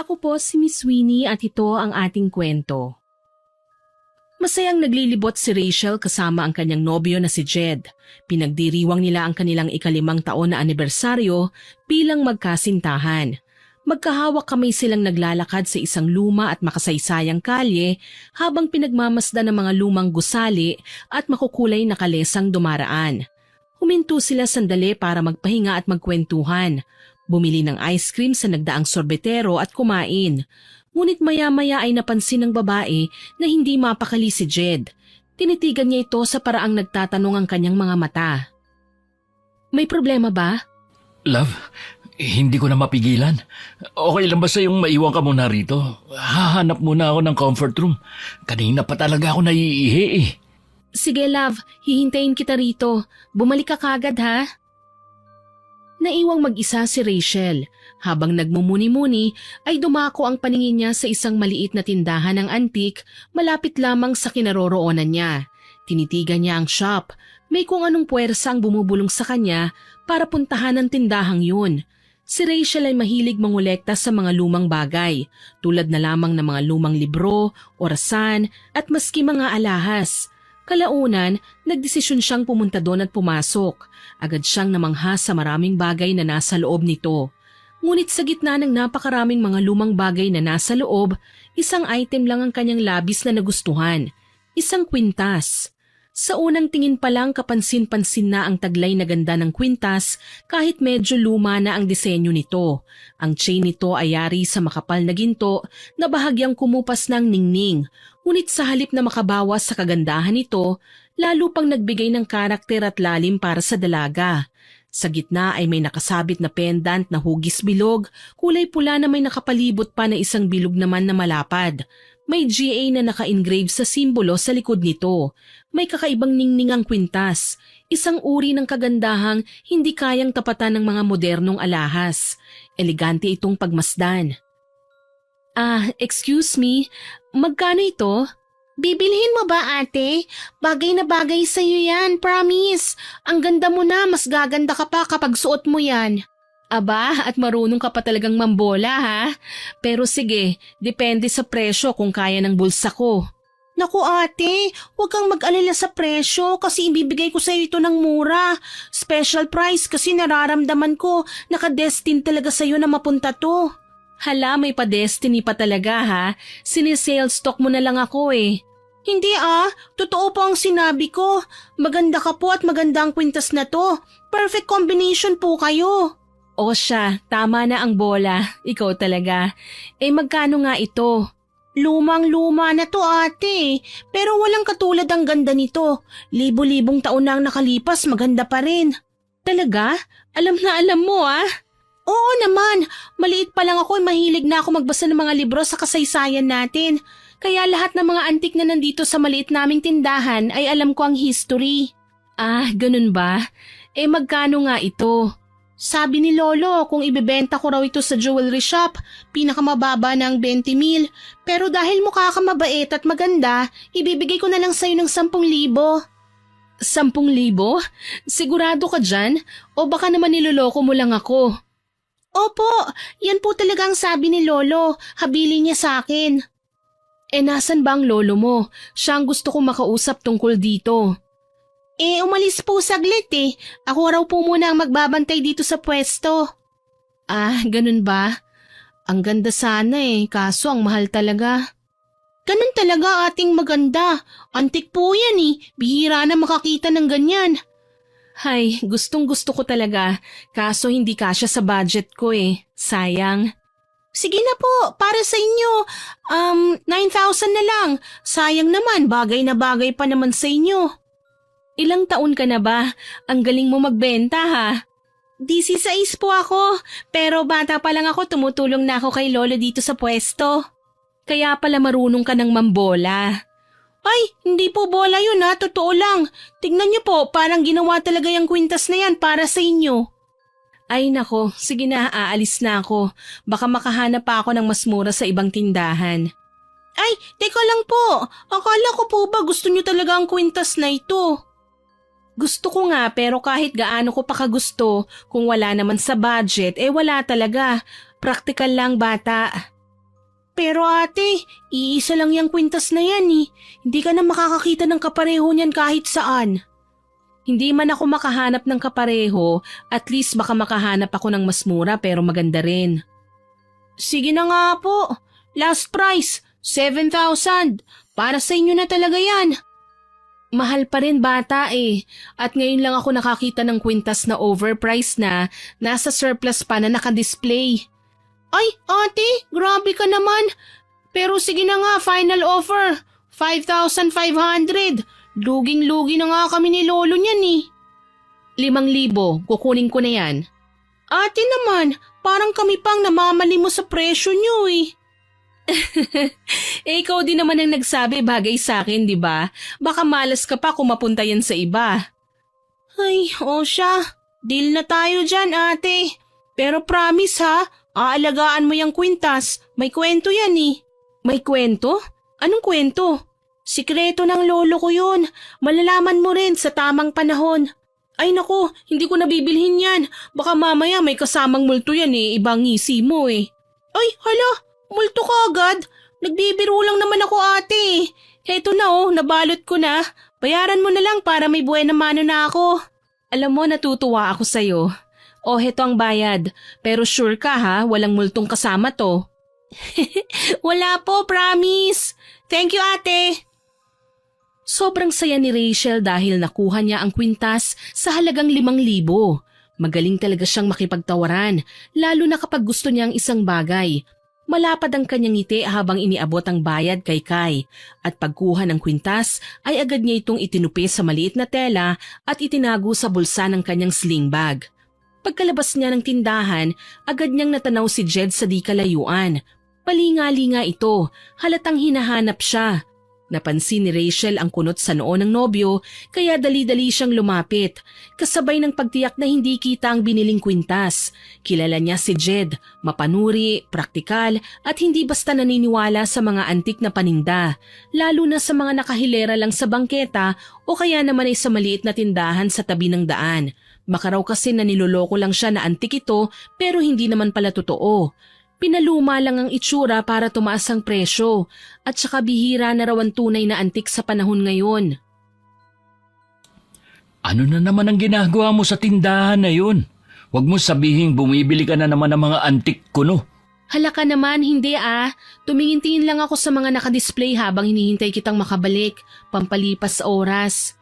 Ako po si Miss Winnie at ito ang ating kwento. Masayang naglilibot si Rachel kasama ang kanyang nobyo na si Jed. Pinagdiriwang nila ang kanilang ika-5 taon na anibersaryo bilang magkasintahan. Magkahawak kamay silang naglalakad sa isang luma at makasaysayang kalye habang pinagmamasdan ng mga lumang gusali at makukulay na kalesang dumaraan. Huminto sila sandali para magpahinga at magkwentuhan. Bumili ng ice cream sa nagdaang sorbetero at kumain. Ngunit maya-maya ay napansin ng babae na hindi mapakali si Jed. Tinitigan niya ito sa paraang nagtatanong ang kanyang mga mata. May problema ba? Love, hindi ko na mapigilan. Okay lang ba sa'yong maiwan ka muna rito? Hahanap muna ako ng comfort room. Kanina pa talaga ako naiihi eh. Sige love, hihintayin kita rito. Bumalik ka kagad ha? Naiwang mag-isa si Rachel. Habang nagmumuni-muni ay dumako ang paningin niya sa isang maliit na tindahan ng antik malapit lamang sa kinaroroonan niya. Tinitigan niya ang shop. May kung anong puwersa ang bumubulong sa kanya para puntahan ang tindahang yun. Si Rachel ay mahilig mangolekta sa mga lumang bagay, tulad na lamang ng mga lumang libro, orasan at maski mga alahas. Kalaunan, nagdesisyon siyang pumunta doon at pumasok. Agad siyang namangha sa maraming bagay na nasa loob nito. Ngunit sa gitna ng napakaraming mga lumang bagay na nasa loob, isang item lang ang kanyang labis na nagustuhan. Isang kwintas. Sa unang tingin pa lang kapansin-pansin na ang taglay na ganda ng kwintas kahit medyo luma na ang disenyo nito. Ang chain nito ay yari sa makapal na ginto na bahagyang kumupas ng ningning. Ngunit sa halip na makabawas sa kagandahan nito, lalo pang nagbigay ng karakter at lalim para sa dalaga. Sa gitna ay may nakasabit na pendant na hugis bilog, kulay pula na may nakapalibot pa na isang bilog naman na malapad. May GA na naka-engrave sa simbolo sa likod nito. May kakaibang ningning ang kwintas, isang uri ng kagandahang hindi kayang tapatan ng mga modernong alahas. Elegante itong pagmasdan. Excuse me, magkano ito? Bibilhin mo ba ate? Bagay na bagay sa'yo yan, promise. Ang ganda mo na, mas gaganda ka pa kapag suot mo yan. Aba, at marunong ka pa talagang mambola ha? Pero sige, depende sa presyo kung kaya ng bulsa ko. Naku ate, huwag kang mag-alala sa presyo kasi ibibigay ko sa'yo ito ng mura. Special price kasi nararamdaman ko, nakadestin talaga sa'yo na mapunta to. Hala, may pa-destiny pa talaga ha? Sinisale stock mo na lang ako eh. Hindi totoo po ang sinabi ko. Maganda ka po at maganda ang kwintas na to. Perfect combination po kayo. O siya, tama na ang bola. Ikaw talaga. Magkano nga ito? Lumang-luma na to ate. Pero walang katulad ang ganda nito. Libo-libong taon na ang nakalipas, maganda pa rin. Talaga? Alam na alam mo Oo naman, maliit pa lang ako mahilig na ako magbasa ng mga libro sa kasaysayan natin. Kaya lahat ng mga antik na nandito sa maliit naming tindahan ay alam ko ang history. Ganun ba? Magkano nga ito? Sabi ni Lolo kung ibebenta ko raw ito sa jewelry shop, pinakamababa ng 20,000. Pero dahil mukha ka mabait at maganda, ibibigay ko na lang sa'yo ng 10,000. 10,000? Sigurado ka dyan? O baka naman niloloko mo lang ako? Opo, yan po talaga ang sabi ni Lolo. Habilin niya sa akin. Nasan ba ang lolo mo? Siya ang gusto kong makausap tungkol dito. Umalis po saglit eh. Ako raw po muna ang magbabantay dito sa pwesto. Ganun ba? Ang ganda sana kaso ang mahal talaga. Ganun talaga ating maganda. Antik po yan Bihira na makakita ng ganyan. Hay, gustong-gusto ko talaga, kaso hindi kasya sa budget ko Sayang. Sige na po, para sa inyo. 9,000 na lang. Sayang naman, bagay na bagay pa naman sa inyo. Ilang taon ka na ba? Ang galing mo magbenta ha? 16 po ako, pero bata pa lang ako tumutulong na ako kay Lolo dito sa pwesto. Kaya pala marunong ka ng mambola. Ay, hindi po bola yun totoo lang. Tignan niyo po, parang ginawa talaga yung kwintas na yan para sa inyo. Ay nako, sige na, aalis na ako. Baka makahanap pa ako ng mas mura sa ibang tindahan. Ay, teka lang po. Akala ko po ba gusto niyo talaga ang kwintas na ito? Gusto ko nga pero kahit gaano ko pa kagusto, kung wala naman sa budget, wala talaga. Praktikal lang bata. Pero ate, iisa lang yung kwintas na yan eh. Hindi ka na makakakita ng kapareho niyan kahit saan. Hindi man ako makahanap ng kapareho, at least baka makahanap ako ng mas mura pero maganda rin. Sige na nga po. Last price, 7,000. Para sa inyo na talaga yan. Mahal pa rin bata eh. At ngayon lang ako nakakita ng kwintas na overpriced na, nasa surplus pa na nakadisplay. Ay, ate, grabe ka naman. Pero sige na nga, final offer. 5,500. Luging-lugi na nga kami ni lolo niyan eh. 5,000, kukunin ko na yan. Ate naman, parang kami pang namamali mo sa presyo niyo eh. Eh, ikaw din naman ang nagsabi bagay sa akin, di ba? Baka malas ka pa kung mapunta yan sa iba. Ay, o siya. Deal na tayo dyan, ate. Pero promise ha, aalagaan mo yung kwintas. May kwento yan eh. May kwento? Anong kwento? Sikreto ng lolo ko yun. Malalaman mo rin sa tamang panahon. Ay naku, hindi ko nabibilhin yan. Baka mamaya may kasamang multo yan eh, ibang ngisi mo eh. Ay, hala, multo ka agad. Nagbibiro lang naman ako ate. Heto na oh, nabalot ko na. Bayaran mo na lang para may buena mano na ako. Alam mo, natutuwa ako sa'yo. Oh, heto ang bayad. Pero sure ka ha, walang multong kasama to. Wala po, promise. Thank you ate. Sobrang saya ni Rachel dahil nakuha niya ang kwintas sa halagang 5,000. Magaling talaga siyang makipagtawaran, lalo na kapag gusto niya ang isang bagay. Malapad ang kanyang ngiti habang iniabot ang bayad kay Kai, at pagkuha ng kwintas ay agad niya itong itinupi sa maliit na tela at itinago sa bulsa ng kanyang sling bag. Pagkalabas niya ng tindahan, agad niyang natanaw si Jed sa di kalayuan. Palinga-linga ito, halatang hinahanap siya. Napansin ni Rachel ang kunot sa noo ng nobyo kaya dali-dali siyang lumapit, kasabay ng pagtiyak na hindi kita ang biniling kwintas. Kilala niya si Jed, mapanuri, praktikal at hindi basta naniniwala sa mga antik na paninda, lalo na sa mga nakahilera lang sa bangketa o kaya naman ay sa maliit na tindahan sa tabi ng daan. Baka raw kasi na niloloko lang siya na antik ito pero hindi naman pala totoo. Pinaluma lang ang itsura para tumaas ang presyo at saka bihira na raw ang tunay na antik sa panahon ngayon. Ano na naman ang ginagawa mo sa tindahan na yun? Huwag mo sabihing bumibili ka na naman ng mga antik kuno. Hala ka naman, hindi ah. Tumingin-tingin lang ako sa mga nakadisplay habang hinihintay kitang makabalik, pampalipas sa oras.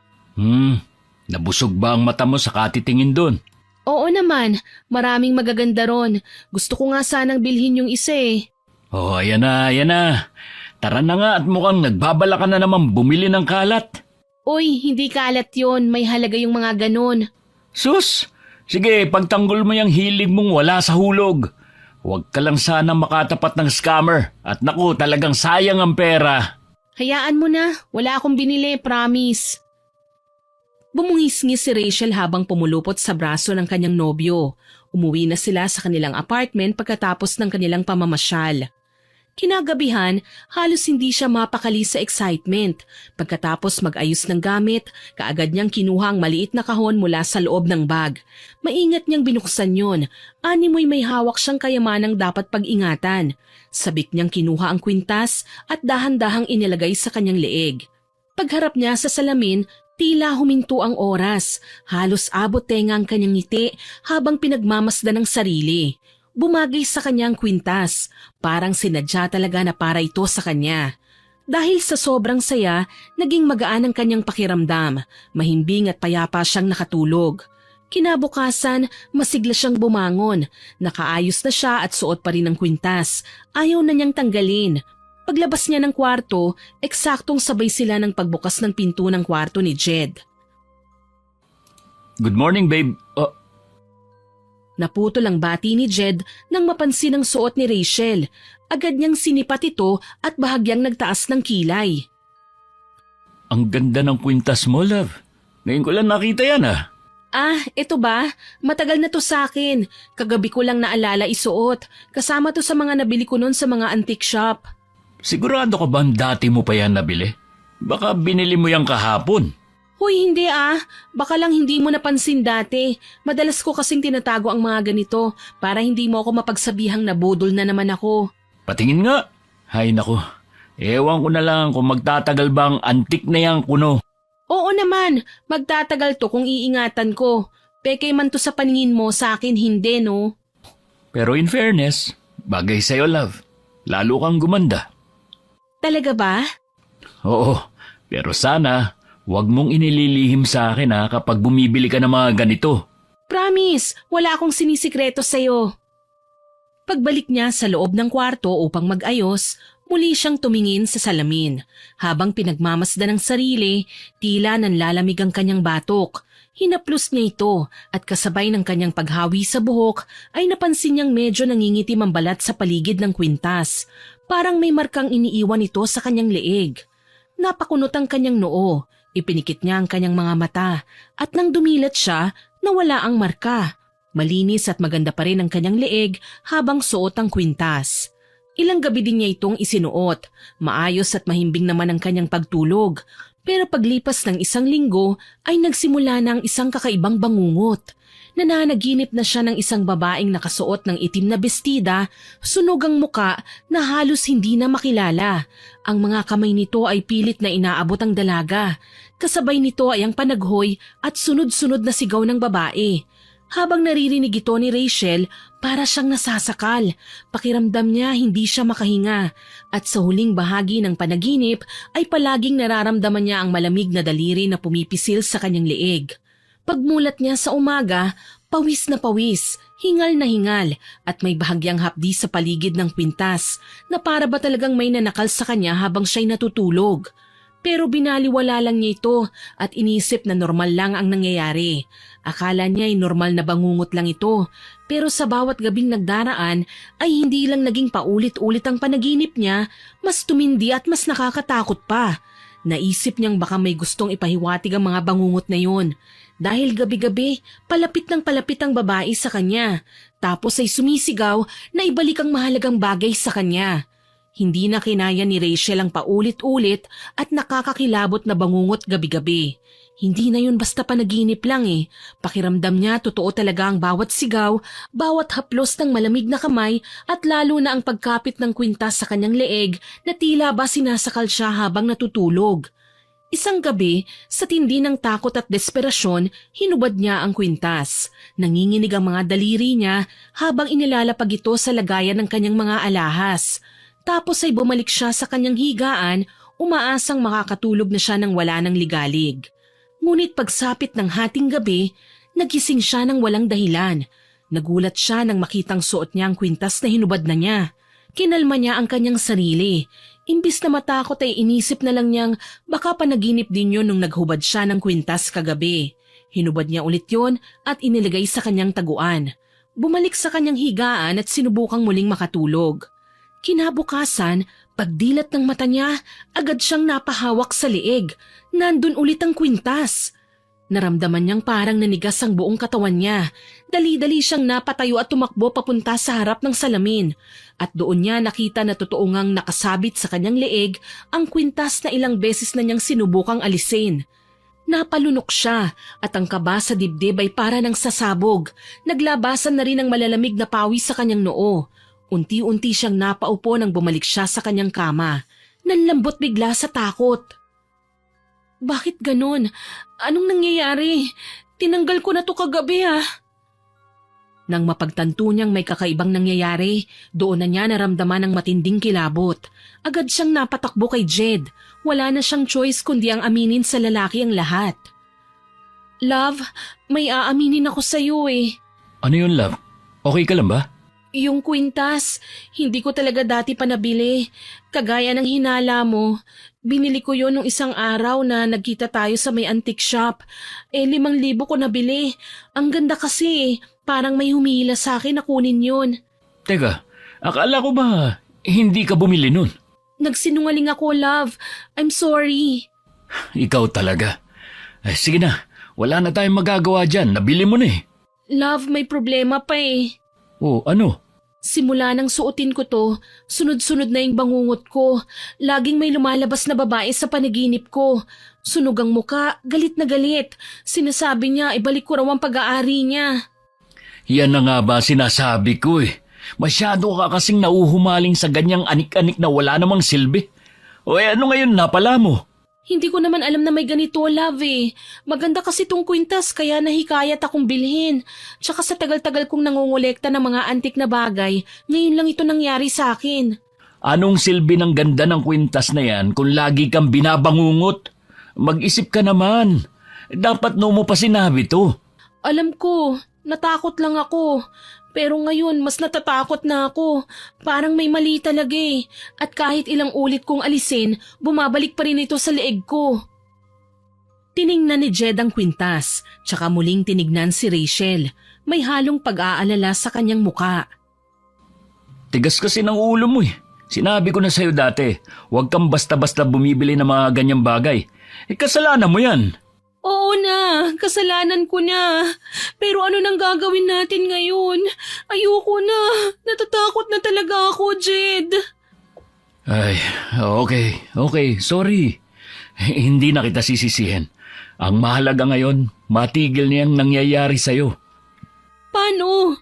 Nabusog ba ang mata mo sa katitingin doon? Oo naman, maraming magaganda ron. Gusto ko nga sanang bilhin yung isa eh. Oh, ayan na. Tara na nga at mukhang nagbabala ka na naman bumili ng kalat. Uy, hindi kalat yon, may halaga yung mga ganon. Sus! Sige, pagtanggol mo yung hilig mong wala sa hulog. Huwag ka lang sana makatapat ng scammer at naku, talagang sayang ang pera. Hayaan mo na, wala akong binili, promise. Bumungis-ngis si Rachel habang pumulupot sa braso ng kanyang nobyo. Umuwi na sila sa kanilang apartment pagkatapos ng kanilang pamamasyal. Kinagabihan, halos hindi siya mapakali sa excitement. Pagkatapos mag-ayos ng gamit, kaagad niyang kinuha ang maliit na kahon mula sa loob ng bag. Maingat niyang binuksan yon. Animoy may hawak siyang kayamanang dapat pag-ingatan. Sabik niyang kinuha ang kwintas at dahan-dahang inilagay sa kanyang leeg. Pagharap niya sa salamin, tila huminto ang oras. Halos abot tenga ang kanyang ngiti habang pinagmamasdan ng sarili. Bumagay sa kanyang kwintas. Parang sinadya talaga na para ito sa kanya. Dahil sa sobrang saya, naging magaan ang kanyang pakiramdam. Mahimbing at payapa siyang nakatulog. Kinabukasan, masigla siyang bumangon. Nakaayos na siya at suot pa rin ang kwintas. Ayaw na niyang tanggalin. Paglabas niya ng kwarto, eksaktong sabay sila ng pagbukas ng pinto ng kwarto ni Jed. Good morning, babe. Naputol ang bati ni Jed nang mapansin ang suot ni Rachel. Agad niyang sinipat ito at bahagyang nagtaas ng kilay. Ang ganda ng kwintas mo, love. Ngayon ko lang nakita yan ah. Ah, ito ba? Matagal na to sa akin. Kagabi ko lang naalala isuot. Kasama to sa mga nabili ko noon sa mga antique shop. Sigurado ka ba dati mo pa yan nabili? Baka binili mo yan kahapon. Huy, hindi ah. Baka lang hindi mo napansin dati. Madalas ko kasing tinatago ang mga ganito para hindi mo ako mapagsabihang nabudol na naman ako. Patingin nga. Hay nako, ewan ko na lang kung magtatagal bang antik na yang kuno. Oo naman, magtatagal to kung iingatan ko. Peke man to sa paningin mo, sa akin hindi, no? Pero in fairness, bagay sa'yo, love. Lalo kang gumanda. Talaga ba? Oo, pero sana, huwag mong inililihim sa akin kapag bumibili ka ng mga ganito. Promise, wala akong sinisikreto sa'yo. Pagbalik niya sa loob ng kwarto upang mag-ayos, muli siyang tumingin sa salamin. Habang pinagmamasdan ng sarili, tila nanlalamig ang kanyang batok. Hinaplos niya ito at kasabay ng kanyang paghawi sa buhok ay napansin niyang medyo nangingitim ang balat sa paligid ng kwintas. Parang may markang iniiwan ito sa kanyang leeg. Napakunot ang kanyang noo, ipinikit niya ang kanyang mga mata at nang dumilat siya, nawala ang marka. Malinis at maganda pa rin ang kanyang leeg habang suot ang kwintas. Ilang gabi din niya itong isinuot. Maayos at mahimbing naman ang kanyang pagtulog. Pero paglipas ng 1 linggo ay nagsimula na ang isang kakaibang bangungot. Nananaginip na siya ng isang babaeng nakasuot ng itim na bestida, sunog ang muka na halos hindi na makilala. Ang mga kamay nito ay pilit na inaabot ang dalaga. Kasabay nito ay ang panaghoy at sunod-sunod na sigaw ng babae. Habang naririnig ito ni Rachel, para siyang nasasakal. Pakiramdam niya hindi siya makahinga at sa huling bahagi ng panaginip ay palaging nararamdaman niya ang malamig na daliri na pumipisil sa kanyang leeg. Pagmulat niya sa umaga, pawis na pawis, hingal na hingal at may bahagyang hapdi sa paligid ng kwintas na para ba talagang may nanakal sa kanya habang siya'y natutulog. Pero binaliwala lang niya ito at inisip na normal lang ang nangyayari. Akala niya ay normal na bangungot lang ito, pero sa bawat gabing nagdaraan ay hindi lang naging paulit-ulit ang panaginip niya, mas tumindi at mas nakakatakot pa. Naisip niyang baka may gustong ipahiwatig ang mga bangungot na yun. Dahil gabi-gabi, palapit ng palapit ang babae sa kanya, tapos ay sumisigaw na ibalik ang mahalagang bagay sa kanya. Hindi na kinaya ni Rachel ang paulit-ulit at nakakakilabot na bangungot gabi-gabi. Hindi na yun basta panaginip lang eh. Pakiramdam niya totoo talaga ang bawat sigaw, bawat haplos ng malamig na kamay at lalo na ang pagkapit ng kwintas sa kanyang leeg na tila ba sinasakal siya habang natutulog. Isang gabi, sa tindi ng takot at desperasyon, hinubad niya ang kwintas. Nanginginig ang mga daliri niya habang inilalapag ito sa lagayan ng kanyang mga alahas. Tapos ay bumalik siya sa kanyang higaan, umaasang makakatulog na siya nang wala ng ligalig. Ngunit pagsapit ng hating gabi, nagising siya ng walang dahilan. Nagulat siya nang makitang suot niya ang kwintas na hinubad na niya. Kinalma niya ang kanyang sarili. Imbis na matakot ay inisip na lang niyang baka panaginip din yun nung naghubad siya ng kwintas kagabi. Hinubad niya ulit yun at inilagay sa kanyang taguan. Bumalik sa kanyang higaan at sinubukang muling makatulog. Kinabukasan, pagdilat ng mata niya, agad siyang napahawak sa leeg. Nandun ulit ang kwintas. Naramdaman niyang parang nanigas ang buong katawan niya. Dali-dali siyang napatayo at tumakbo papunta sa harap ng salamin. At doon niya nakita na totoo ngang nakasabit sa kanyang leeg ang kwintas na ilang beses na niyang sinubukang alisin. Napalunok siya at ang kaba sa dibdib ay para ng sasabog. Naglabasan na rin ang malalamig na pawis sa kanyang noo. Unti-unti siyang napaupo nang bumalik siya sa kanyang kama. Nanlambot bigla sa takot. Bakit ganun? Anong nangyayari? Tinanggal ko na to kagabi Nang mapagtanto niyang may kakaibang nangyayari, doon na niya naramdaman ang matinding kilabot. Agad siyang napatakbo kay Jed. Wala na siyang choice kundi ang aminin sa lalaki ang lahat. Love, may aaminin ako sa'yo eh. Ano yun, love? Okay ka lang ba? Yung kwintas, hindi ko talaga dati pa nabili. Kagaya ng hinala mo, binili ko yon nung isang araw na nagkita tayo sa may antique shop. 5,000 ko nabili. Ang ganda kasi parang may humihila sa akin na kunin yun. Teka, akala ko ba hindi ka bumili nun? Nagsinungaling ako, love. I'm sorry. Ikaw talaga. Sige na, wala na tayong magagawa dyan. Nabili mo na eh. Love, may problema pa eh. Oh, ano? Simula nang suotin ko to, sunod-sunod na yung bangungot ko. Laging may lumalabas na babae sa panaginip ko. Sunog ang muka, galit na galit. Sinasabi niya, ibalik ko raw ang pag-aari niya. Yan na nga ba sinasabi ko eh. Masyado ka kasing nauhumaling sa ganyang anik-anik na wala namang silbi. O ano ngayon napala mo? Hindi ko naman alam na may ganito, love eh. Maganda kasi tong kwintas kaya nahikayat akong bilhin. Tsaka sa tagal-tagal kong nangongolekta ng mga antik na bagay, ngayon lang ito nangyari sa akin. Anong silbi ng ganda ng kwintas na yan kung lagi kang binabangungot? Mag-isip ka naman. Dapat no mo pa sinabi to. Alam ko, natakot lang ako. Pero ngayon, mas natatakot na ako. Parang may mali talaga eh. At kahit ilang ulit kong alisin, bumabalik pa rin ito sa leeg ko. Tiningnan ni Jed ang kwintas, tsaka muling tinignan si Rachel. May halong pag-aalala sa kanyang muka. Tigas kasi ng ulo mo eh. Sinabi ko na sa'yo dati, huwag kang basta-basta bumibili ng mga ganyang bagay. Kasalanan mo yan. Oo na, kasalanan ko na. Pero ano nang gagawin natin ngayon? Ayoko na. Natatakot na talaga ako, Jed. Ay, okay, sorry. Hindi na kita sisisihin. Ang mahalaga ngayon, matigil niyang nangyayari sa'yo. Paano?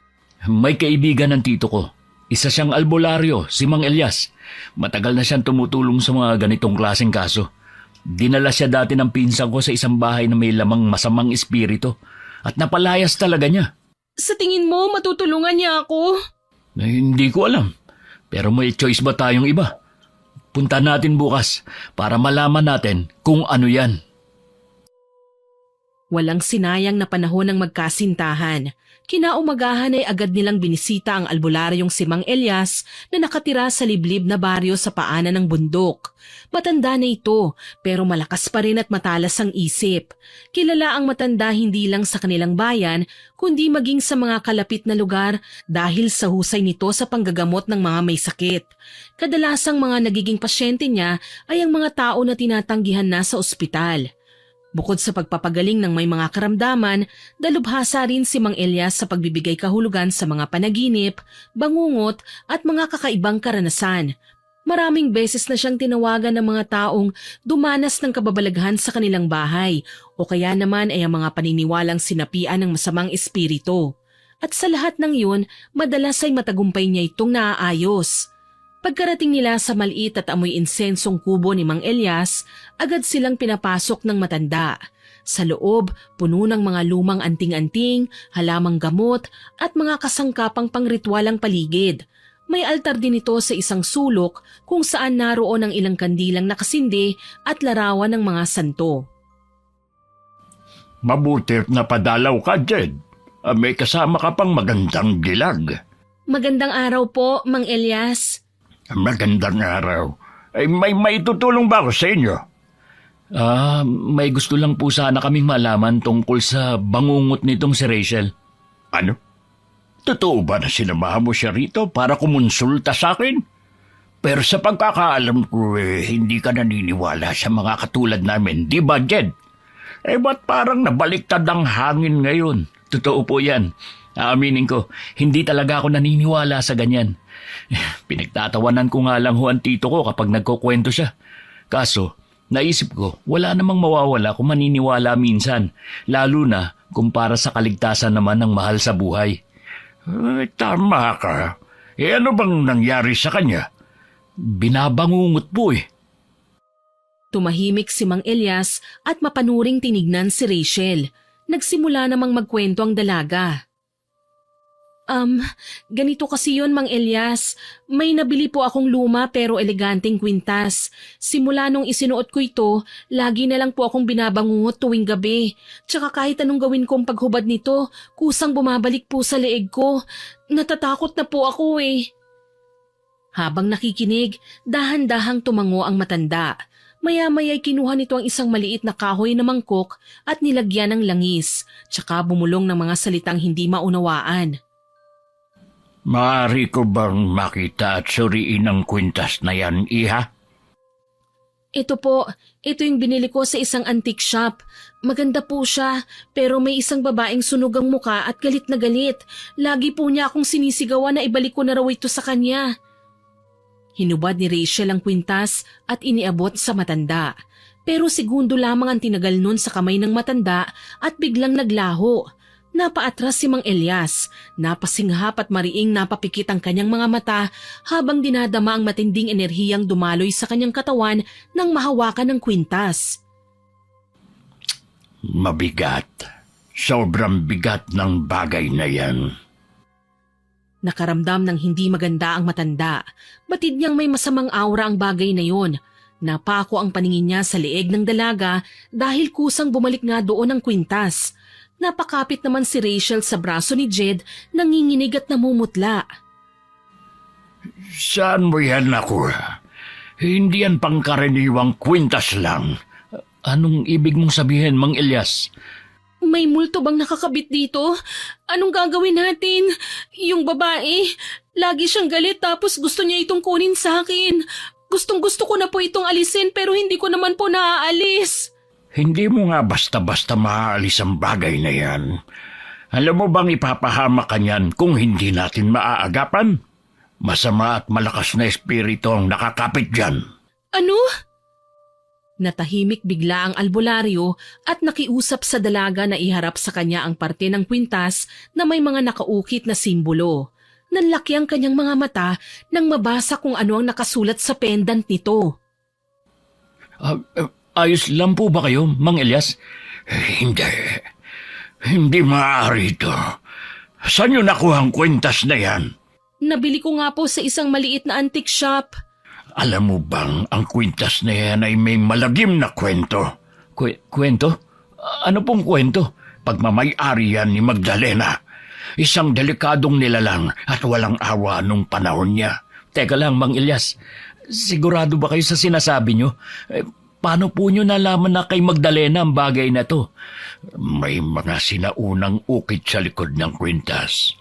May kaibigan ng tito ko. Isa siyang albularyo, si Mang Elias. Matagal na siyang tumutulong sa mga ganitong klaseng kaso. Dinala siya dati ng pinsan ko sa isang bahay na may lamang masamang espiritu at napalayas talaga niya. Sa tingin mo, matutulungan niya ako? Hindi ko alam. Pero may choice ba tayong iba? Punta natin bukas para malaman natin kung ano yan. Walang sinayang na panahon ng magkasintahan. Kinaumagahan ay agad nilang binisita ang albularyong si Mang Elias na nakatira sa liblib na baryo sa paanan ng bundok. Matanda na ito pero malakas pa rin at matalas ang isip. Kilala ang matanda hindi lang sa kanilang bayan kundi maging sa mga kalapit na lugar dahil sa husay nito sa panggagamot ng mga may sakit. Kadalasang mga nagiging pasyente niya ay ang mga tao na tinatanggihan na sa ospital. Bukod sa pagpapagaling ng may mga karamdaman, dalubhasa rin si Mang Elias sa pagbibigay kahulugan sa mga panaginip, bangungot at mga kakaibang karanasan. Maraming beses na siyang tinawagan ng mga taong dumanas ng kababalaghan sa kanilang bahay o kaya naman ay ang mga paniniwalang sinapian ng masamang espiritu. At sa lahat ng yun, madalas ay matagumpay niya itong naaayos. Pagkarating nila sa maliit at amoy insensong kubo ni Mang Elias, agad silang pinapasok ng matanda. Sa loob, puno ng mga lumang anting-anting, halamang gamot at mga kasangkapang pangritwalang paligid. May altar din ito sa isang sulok kung saan naroon ang ilang kandilang nakasindi at larawan ng mga santo. Mabuti na padalaw ka, Jed. May kasama ka pang magandang dilag. Magandang araw po, Mang Elias. Magandang araw. May maitutulong ba ako sa inyo? May gusto lang po sana kaming malaman tungkol sa bangungot nitong si Rachel. Ano? Totoo ba na sinamahan mo siya rito para kumonsulta sa akin? Pero sa pagkakaalam ko, hindi ka naniniwala sa mga katulad namin, di ba, Jed? Ba't parang nabaliktad ang hangin ngayon? Totoo po yan. Aaminin ko, hindi talaga ako naniniwala sa ganyan. Pinagtatawanan ko nga lang ho ang tito ko kapag nagkukwento siya. Kaso, naisip ko, wala namang mawawala kung maniniwala minsan, lalo na kung para sa kaligtasan naman ng mahal sa buhay. Tama ka. Ano bang nangyari sa kanya? Binabangungot po eh. Tumahimik si Mang Elias at mapanuring tinignan si Rachel. Nagsimula namang magkwento ang dalaga. Ganito kasi yun, Mang Elias. May nabili po akong luma pero eleganteng kwintas. Simula nung isinuot ko ito, lagi na lang po akong binabangungot tuwing gabi. Tsaka kahit anong gawin kong paghubad nito, kusang bumabalik po sa leeg ko. Natatakot na po ako eh. Habang nakikinig, dahan-dahang tumango ang matanda. Maya-maya'y kinuha nito ang isang maliit na kahoy na mangkok at nilagyan ng langis. Tsaka bumulong ng mga salitang hindi maunawaan. Maaari ko bang makita at suriin ang kwintas na yan, iha? Ito po, ito yung binili ko sa isang antique shop. Maganda po siya, pero may isang babaeng sunog ang muka at galit na galit. Lagi po niya akong sinisigawan na ibalik ko na raw ito sa kanya. Hinubad ni Rachel ang kwintas at iniabot sa matanda. Pero segundo lamang ang tinagal nun sa kamay ng matanda at biglang naglaho. Napaatras si Mang Elias, napasinghap at mariing napapikit ang kanyang mga mata habang dinadama ang matinding enerhiyang dumaloy sa kanyang katawan nang mahawakan ng kwintas. Mabigat. Sobrang bigat ng bagay na yan. Nakaramdam ng hindi maganda ang matanda. Batid niyang may masamang aura ang bagay na yon. Napako ang paningin niya sa leeg ng dalaga dahil kusang bumalik nga doon ang kwintas. Napakapit naman si Rachel sa braso ni Jed, nanginginig at namumutla. Saan mo yan nakuha? Hindi yan pangkaraniwang kwintas lang. Anong ibig mong sabihin, Mang Elias? May multo bang nakakabit dito? Anong gagawin natin? Yung babae, lagi siyang galit tapos gusto niya itong kunin sa akin. Gustong-gusto ko na po itong alisin pero hindi ko naman po naaalis. Hindi mo nga basta-basta maaalis ang bagay na yan. Alam mo bang ipapahamak ka niyan kung hindi natin maaagapan? Masama at malakas na espiritu ang nakakapit dyan. Ano? Natahimik bigla ang albularyo at nakiusap sa dalaga na iharap sa kanya ang parte ng kwintas na may mga nakaukit na simbolo. Nanlaki ang kanyang mga mata nang mabasa kung ano ang nakasulat sa pendant nito. Ayos lang po ba kayo, Mang Elias? Hindi. Hindi maaari ito. Saan nyo nakuha ang kwintas na yan? Nabili ko nga po sa isang maliit na antique shop. Alam mo bang ang kwintas na yan ay may malagim na kwento? Kwento? Ano pong kwento? Pagmamay-ari yan ni Magdalena. Isang delikadong nilalang at walang awa nung panahon niya. Teka lang, Mang Elias. Sigurado ba kayo sa sinasabi nyo? Paano po nyo nalaman na kay Magdalena ang bagay na to? May mga sinaunang ukit sa likod ng kwintas.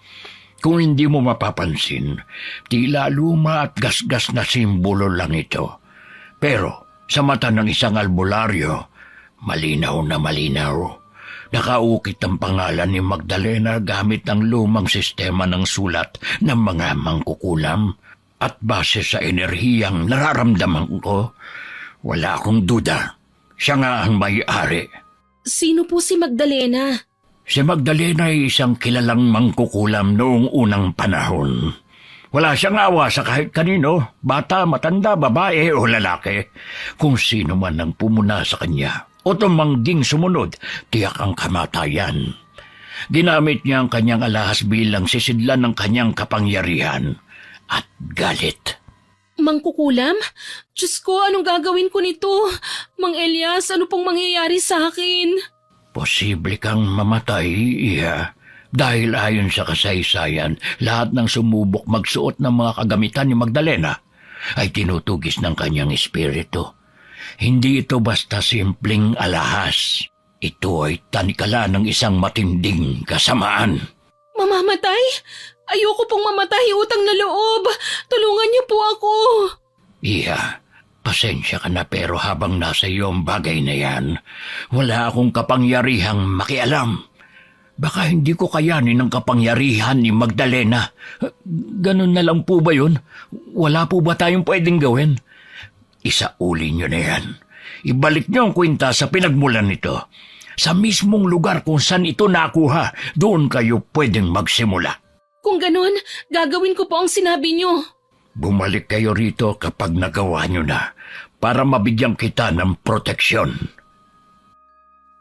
Kung hindi mo mapapansin, tila luma at gasgas na simbolo lang ito. Pero sa mata ng isang albularyo, malinaw na malinaw. Nakaukit ang pangalan ni Magdalena gamit ang lumang sistema ng sulat ng mga mangkukulam. At base sa enerhiyang nararamdaman ko, wala akong duda. Siya nga ang may-ari. Sino po si Magdalena? Si Magdalena ay isang kilalang mangkukulam noong unang panahon. Wala siyang awa sa kahit kanino, bata, matanda, babae o lalaki. Kung sino man ang pumuna sa kanya o tumangging sumunod, tiyak ang kamatayan. Ginamit niya ang kanyang alahas bilang sisidlan ng kanyang kapangyarihan at galit. Mangkukulam? Diyos ko, anong gagawin ko nito? Mang Elias, ano pong mangyayari sa akin? Posible kang mamatay, Iha. Dahil ayon sa kasaysayan, lahat ng sumubok magsuot ng mga kagamitan ni Magdalena ay tinutugis ng kanyang espiritu. Hindi ito basta simpleng alahas. Ito ay tanikala ng isang matinding kasamaan. Mamamatay? Ayoko pong mamatay, utang na loob. Tulungan niyo po ako. Iha, pasensya ka na pero habang nasa iyo ang bagay na yan, wala akong kapangyarihang makialam. Baka hindi ko kayanin ang kapangyarihan ni Magdalena. Ganun na lang po ba yun? Wala po ba tayong pwedeng gawin? Isauli niyo na yan. Ibalik niyo ang kwinta sa pinagmulan nito. Sa mismong lugar kung saan ito nakuha, doon kayo pwedeng magsimula. Kung ganun, gagawin ko po ang sinabi niyo. Bumalik kayo rito kapag nagawa niyo na para mabigyan kita ng proteksyon.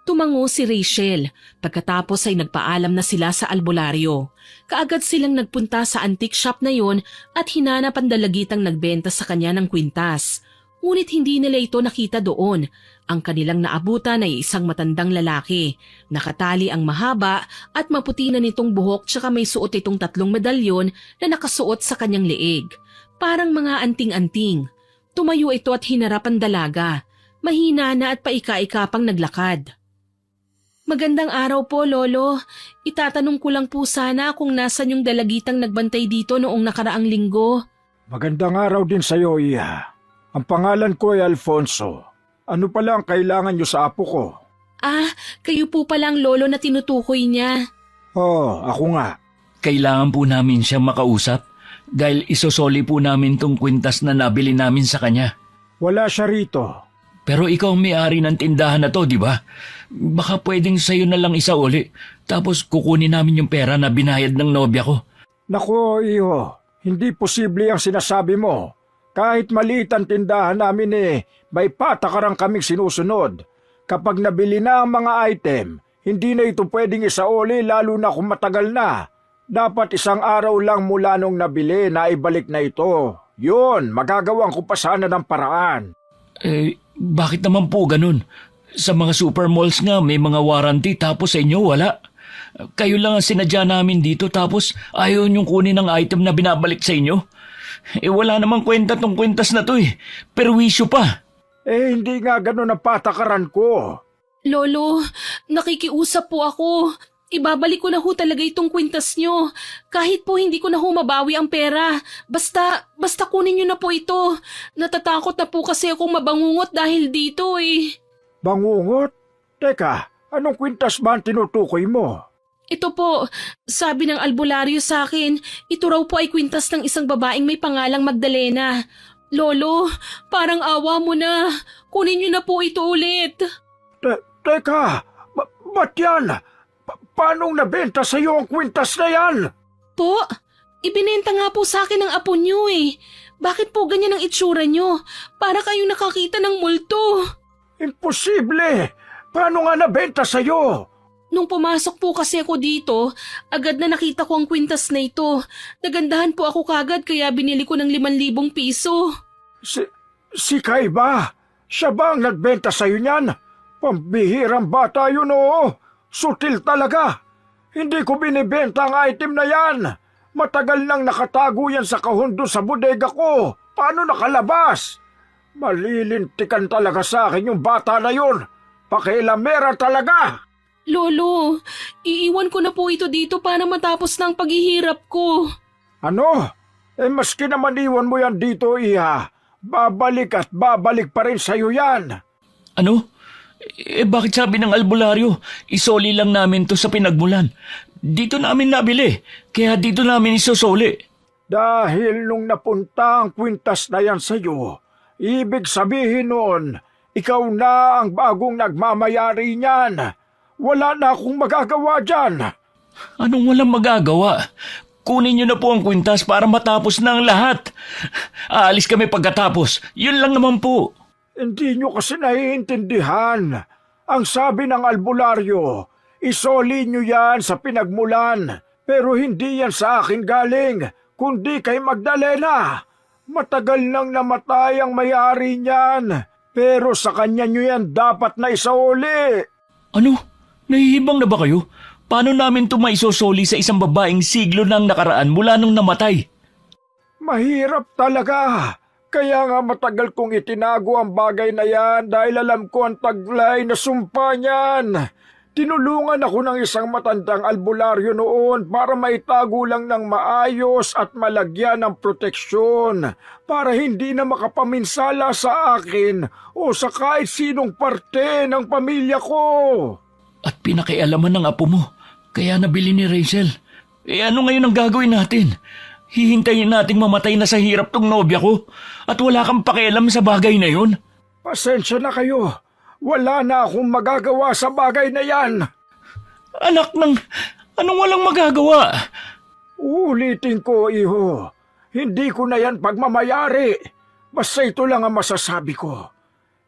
Tumango si Rachel. Pagkatapos ay nagpaalam na sila sa albularyo. Kaagad silang nagpunta sa antique shop na yon at hinanap ang dalagitang nagbenta sa kanya ng kwintas. Ngunit hindi nila ito nakita doon. Ang kanilang naabutan ay isang matandang lalaki. Nakatali ang mahaba at maputi na nitong buhok tsaka may suot itong 3 medalyon na nakasuot sa kanyang leeg. Parang mga anting-anting. Tumayo ito at hinarap ang dalaga. Mahina na at paika-ika pang naglakad. Magandang araw po, Lolo. Itatanong ko lang po sana kung nasan yung dalagitang nagbantay dito noong nakaraang linggo. Magandang araw din sa iyo, Iha. Ang pangalan ko ay Alfonso. Ano pala ang kailangan niyo sa apo ko? Ah, kayo po palang lolo na tinutukoy niya. Ako nga. Kailangan po namin siyang makausap dahil isosoli po namin tong kwintas na nabili namin sa kanya. Wala siya rito. Pero ikaw ang may-ari ng tindahan na to, di ba? Baka pwedeng sa'yo na lang isauli. Tapos kukunin namin yung pera na binayad ng nobya ko. Nako, iho, hindi posible ang sinasabi mo. Kahit maliit ang tindahan namin may patakaran kaming sinusunod. Kapag nabili na ang mga item, hindi na ito pwedeng isauli lalo na kung matagal na. Dapat 1 araw lang mula nung nabili na ibalik na ito. Yun, magagawan ko pa sana ng paraan. Bakit naman po ganun? Sa mga supermalls nga may mga warranty tapos sa inyo wala. Kayo lang ang sinadya namin dito tapos ayaw niyong kunin ang item na binabalik sa inyo. Wala namang kwenta tong kwintas na to Perwisyo pa. Hindi nga ganun ang patakaran ko. Lolo, nakikiusap po ako. Ibabalik ko na ho talaga itong kwintas nyo. Kahit po hindi ko na ho mabawi ang pera. Basta kunin nyo na po ito. Natatakot na po kasi akong mabangungot dahil dito Bangungot? Teka, anong kwintas ba ang tinutukoy mo? Ito po, sabi ng albularyo sa akin, ito raw po ay kwintas ng isang babaeng may pangalang Magdalena. Lolo, parang awa mo na. Kunin nyo na po ito ulit. Teka, ba't yan? Paanong nabenta sa iyo ang kwintas na yan? Po, ibinenta nga po sa akin ng apo nyo Bakit po ganyan ang itsura nyo? Para kayong nakakita ng multo. Imposible! Paano nga nabenta sa iyo? Nung pumasok po kasi ako dito, agad na nakita ko ang kwintas na ito. Nagandahan po ako kagad kaya binili ko ng 5,000 piso. Si Kay ba? Siya ba ang nagbenta sa iyo niyan? Pambihirang bata yun Sutil talaga. Hindi ko binibenta ang item na yan. Matagal nang nakatago yan sa kahon doon sa bodega ko. Paano nakalabas? Malilintikan talaga sa akin yung bata na yun. Pakialamera talaga. Lolo, iiwan ko na po ito dito para matapos na ang paghihirap ko. Ano? Maski naman iwan mo yan dito, Iha. Babalik at babalik pa rin sa'yo yan. Ano? Bakit sabi ng albularyo, isoli lang namin to sa pinagmulan? Dito namin nabili, kaya dito namin isosoli. Dahil nung napunta ang kwintas na yan sa'yo, ibig sabihin nun, ikaw na ang bagong nagmamayari niyan. Wala na akong magagawa dyan. Anong walang magagawa? Kunin niyo na po ang kwintas para matapos na ang lahat. Aalis kami pagkatapos. Yun lang naman po. Hindi nyo kasi naiintindihan. Ang sabi ng albularyo, isoli nyo yan sa pinagmulan. Pero hindi yan sa akin galing, kundi kay Magdalena. Matagal nang namatay ang may-ari niyan. Pero sa kanya nyo yan dapat na isauli. Ano? Nahihibang na ba kayo? Paano namin ito maisosoli sa isang babaeng siglo nang nakaraan mula nung namatay? Mahirap talaga. Kaya nga matagal kong itinago ang bagay na yan dahil alam ko ang taglay na sumpa niyan. Tinulungan ako ng isang matandang albularyo noon para maitago lang ng maayos at malagyan ng proteksyon para hindi na makapaminsala sa akin o sa kahit sinong parte ng pamilya ko. At pinakialaman ng apo mo, kaya nabili ni Rachel. Ano ngayon ang gagawin natin? Hihintayin nating mamatay na sa hirap tong nobya ko at wala kang pakialam sa bagay na yun? Pasensya na kayo. Wala na akong magagawa sa bagay na yan. Anak ng... Anong walang magagawa? Ulitin ko, iho. Hindi ko na yan pagmamayari. Basta ito lang ang masasabi ko.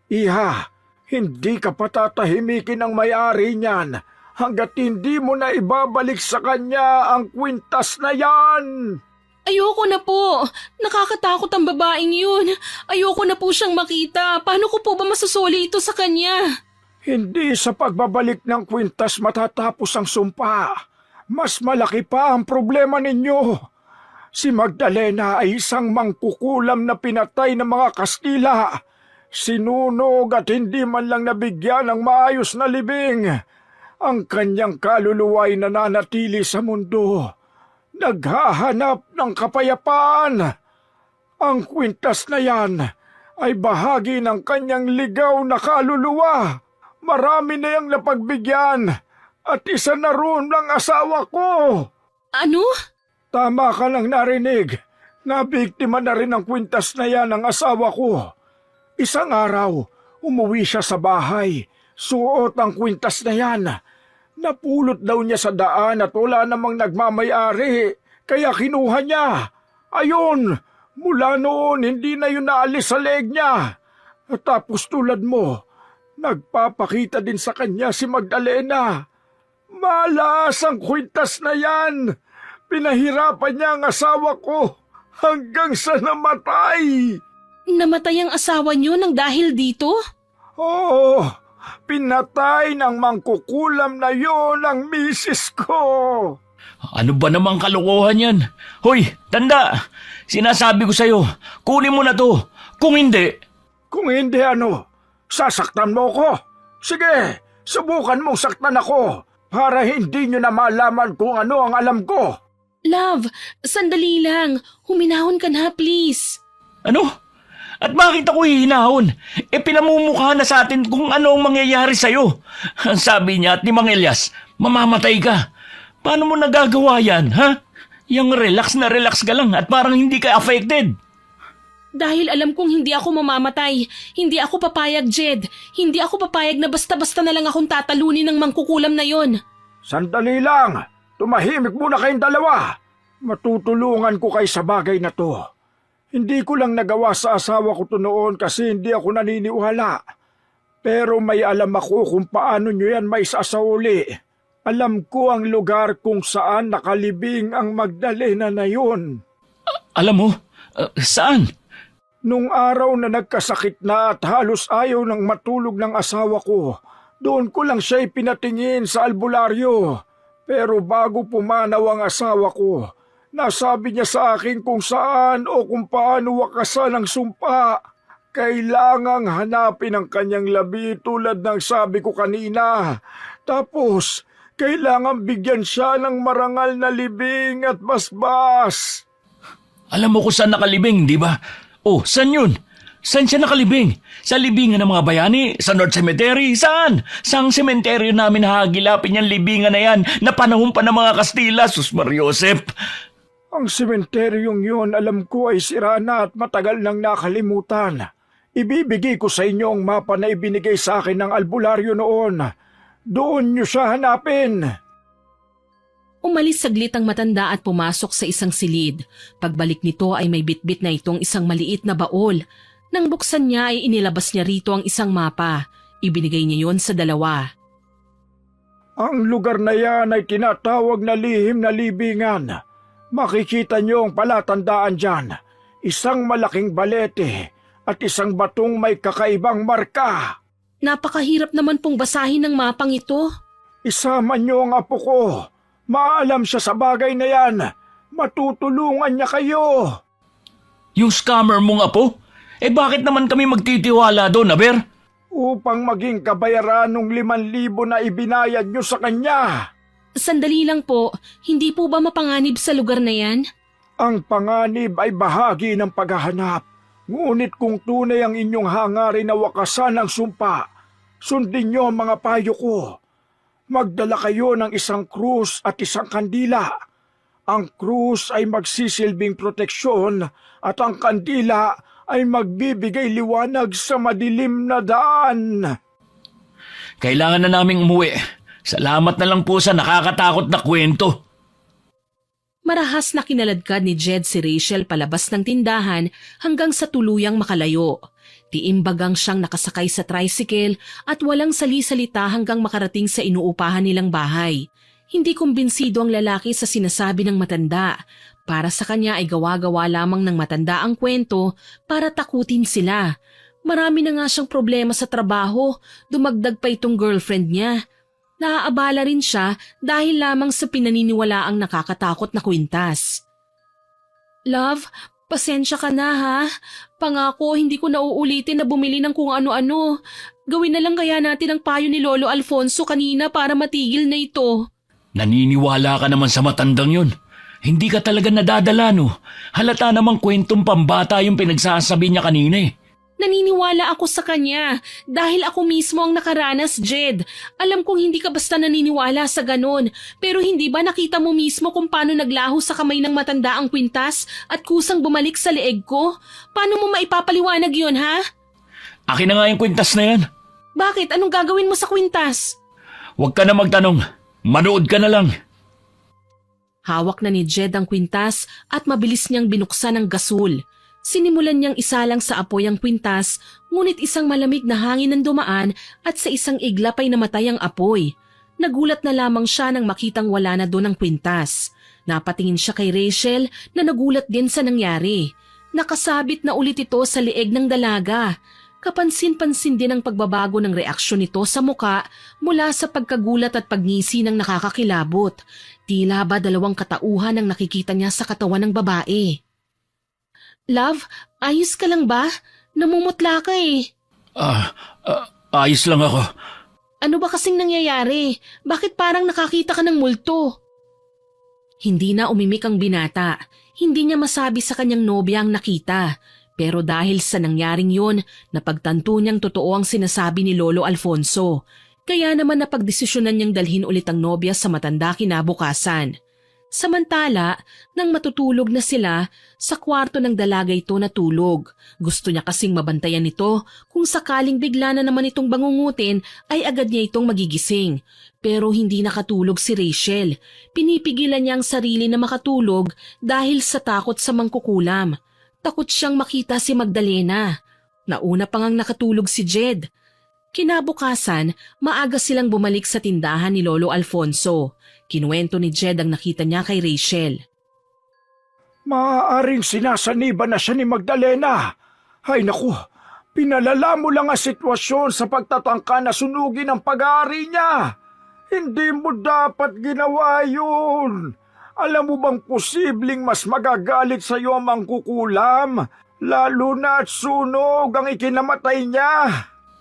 Iha, hindi ka patatahimikin ng may-ari niyan hanggat hindi mo na ibabalik sa kanya ang kwintas na yan. Ayoko na po. Nakakatakot ang babaeng yun. Ayoko na po siyang makita. Paano ko po ba masusoli ito sa kanya? Hindi sa pagbabalik ng kwintas matatapos ang sumpa. Mas malaki pa ang problema ninyo. Si Magdalena ay isang mangkukulam na pinatay ng mga Kastila. Sinunog at hindi man lang nabigyan ng maayos na libing. Ang kanyang kaluluwa ay nananatili sa mundo. Naghahanap ng kapayapaan. Ang kwintas na yan ay bahagi ng kanyang ligaw na kaluluwa. Marami na yang napagbigyan at isa na roon ang asawa ko. Ano? Tama ka lang narinig. Nabiktima na rin ang kwintas na yan ang asawa ko. Isang araw, Umuwi siya sa bahay. Suot ang kwintas na yan. Napulot daw niya sa daan at wala namang nagmamayari. Kaya kinuha niya. Ayun, mula noon hindi na yun naalis sa leeg niya. At tapos tulad mo, nagpapakita din sa kanya si Magdalena. Malas ang kwintas na yan. Pinahirapan niya ang asawa ko hanggang sa namatay. Namatay ang asawa niyo nang dahil dito? Oo, pinatay ng mangkukulam na yon ang misis ko. Ano ba namang kalokohan yan? Hoy, tanda! Sinasabi ko sa'yo, kunin mo na to. Kung hindi, Kung hindi ano, sasaktan mo ko. Sige, subukan mong saktan ako para hindi nyo na malaman kung ano ang alam ko. Love, sandali lang. Huminahon ka na, please. ano? At bakit ako hihinahon? Pinamumukha na sa atin kung ano ang mangyayari sa'yo. Sabi niya at ni Mang Elias, mamamatay ka. Paano mo nagagawa yan, ha? Yung relax na relax ka lang at parang hindi ka affected. Dahil alam kong hindi ako mamamatay. Hindi ako papayag, Jed. Hindi ako papayag na basta-basta na lang akong tatalunin ng mangkukulam na yon. Sandali lang, tumahimik muna kayong dalawa. Matutulungan ko kayo sa bagay na to. Hindi ko lang nagawa sa asawa ko to noon kasi hindi ako naniniwala. Pero may alam ako kung paano nyo yan may sasauli. Alam ko ang lugar kung saan nakalibing ang Magdalena na yun. Alam mo, saan? Nung araw na nagkasakit na at halos ayaw ng matulog ng asawa ko, doon ko lang siya ipinatingin sa albularyo. Pero bago pumanaw ang asawa ko, nasabi niya sa akin kung saan o kung paano wakasan ang sumpa. Kailangang hanapin ang kanyang labi tulad ng sabi ko kanina. Tapos, kailangan bigyan siya ng marangal na libing at basbas. Alam mo kung saan nakalibing, di ba? Oh, saan yun? Saan siya nakalibing? Sa libingan ng mga bayani? Sa North Cemetery? Saan? Saang sementeryo namin hahagilapin yung libingan na yan na panahon pa ng mga Kastila, Sus Mariosep? Ang sementeryong yun alam ko ay sira na at matagal nang nakalimutan. Ibibigay ko sa inyo ang mapa na ibinigay sa akin ng albularyo noon. Doon niyo siya hanapin. Umalis saglit ang matanda at pumasok sa isang silid. Pagbalik nito ay may bitbit na itong isang maliit na baol. Nang buksan niya ay inilabas niya rito ang isang mapa. Ibinigay niya yon sa dalawa. Ang lugar na yan ay tinatawag na lihim na libingan. Makikita niyo ang palatandaan dyan. Isang malaking balete at isang batong may kakaibang marka. Napakahirap naman pong basahin ng mapang ito. Isama niyo ang apo ko. Maalam siya sa bagay na yan. Matutulungan niya kayo. Yung scammer mong apo? Bakit naman kami magtitiwala doon, Aber? Upang maging kabayaran ng 5,000 na ibinayad niyo sa kanya. Sandali lang po, hindi po ba mapanganib sa lugar na yan? Ang panganib ay bahagi ng paghahanap. Ngunit kung tunay ang inyong hangarin na wakasan ang sumpa, sundin niyo ang mga payo ko. Magdala kayo ng isang krus at isang kandila. Ang krus ay magsisilbing proteksyon at ang kandila ay magbibigay liwanag sa madilim na daan. Kailangan na naming umuwi. Salamat na lang po sa nakakatakot na kwento. Marahas na kinaladkad ni Jed si Rachel palabas ng tindahan hanggang sa tuluyang makalayo. Tiimbagang siyang nakasakay sa tricycle at walang sali-salita hanggang makarating sa inuupahan nilang bahay. Hindi kumbinsido ang lalaki sa sinasabi ng matanda. Para sa kanya ay gawa-gawa lamang ng matanda ang kwento para takutin sila. Marami na nga siyang problema sa trabaho, dumagdag pa itong girlfriend niya. Naaabala rin siya dahil lamang sa pinaniniwalaang nakakatakot na kwintas. Love, pasensya ka na ha. Pangako hindi ko na uulitin na bumili ng kung ano-ano. Gawin na lang kaya natin ang payo ni Lolo Alfonso kanina para matigil na ito. Naniniwala ka naman sa matandang yun. Hindi ka talaga nadadala, no? Halata namang kwentong pambata yung pinagsasabi niya kanina eh. Naniniwala ako sa kanya dahil ako mismo ang nakaranas, Jed. Alam kong hindi ka basta naniniwala sa ganon, pero hindi ba nakita mo mismo kung paano naglaho sa kamay ng matanda ang kwintas at kusang bumalik sa leeg ko? Paano mo maipapaliwanag yun, ha? Akin na nga yung kwintas na yan. Bakit? Anong gagawin mo sa kwintas? Huwag ka na magtanong. Manood ka na lang. Hawak na ni Jed ang kwintas at mabilis niyang binuksan ang gasol. Sinimulan niyang isalang sa apoy ang kwintas, ngunit isang malamig na hangin ang dumaan at sa isang iglap ay namatay ang apoy. Nagulat na lamang siya nang makitang wala na doon ang kwintas. Napatingin siya kay Rachel na nagulat din sa nangyari. Nakasabit na ulit ito sa leeg ng dalaga. Kapansin-pansin din ang pagbabago ng reaksyon nito sa muka mula sa pagkagulat at pagngisi ng nakakakilabot. Tila ba dalawang katauhan ang nakikita niya sa katawan ng babae. Love, ayos ka lang ba? Namumutla ka eh. Ayos lang ako. Ano ba kasing nangyayari? Bakit parang nakakita ka ng multo? Hindi na umimik ang binata. Hindi niya masabi sa kanyang nobya ang nakita. Pero dahil sa nangyaring yun, napagtanto niyang totoo ang sinasabi ni Lolo Alfonso. Kaya naman napagdesisyonan niyang dalhin ulit ang nobya sa matanda kinabukasan. Samantala, nang matutulog na sila, sa kwarto ng dalaga ito natulog. Gusto niya kasing mabantayan ito, kung sakaling bigla na naman itong bangungutin ay agad niya itong magigising. Pero hindi nakatulog si Rachel. Pinipigilan niya ang sarili na makatulog dahil sa takot sa mangkukulam. Takot siyang makita si Magdalena. Nauna pa ngang nakatulog si Jed. Kinabukasan, maaga silang bumalik sa tindahan ni Lolo Alfonso. Kinuwento ni Jed ang nakita niya kay Rachel. Maaaring sinasaniba na siya ni Magdalena. Ay naku, pinalala mo lang ang sitwasyon sa pagtatangka na sunugin ang pag-aari niya. Hindi mo dapat ginawa yun. Alam mo bang posibleng mas magagalit sa iyo ang mangkukulam, lalo na at sunog ang ikinamatay niya?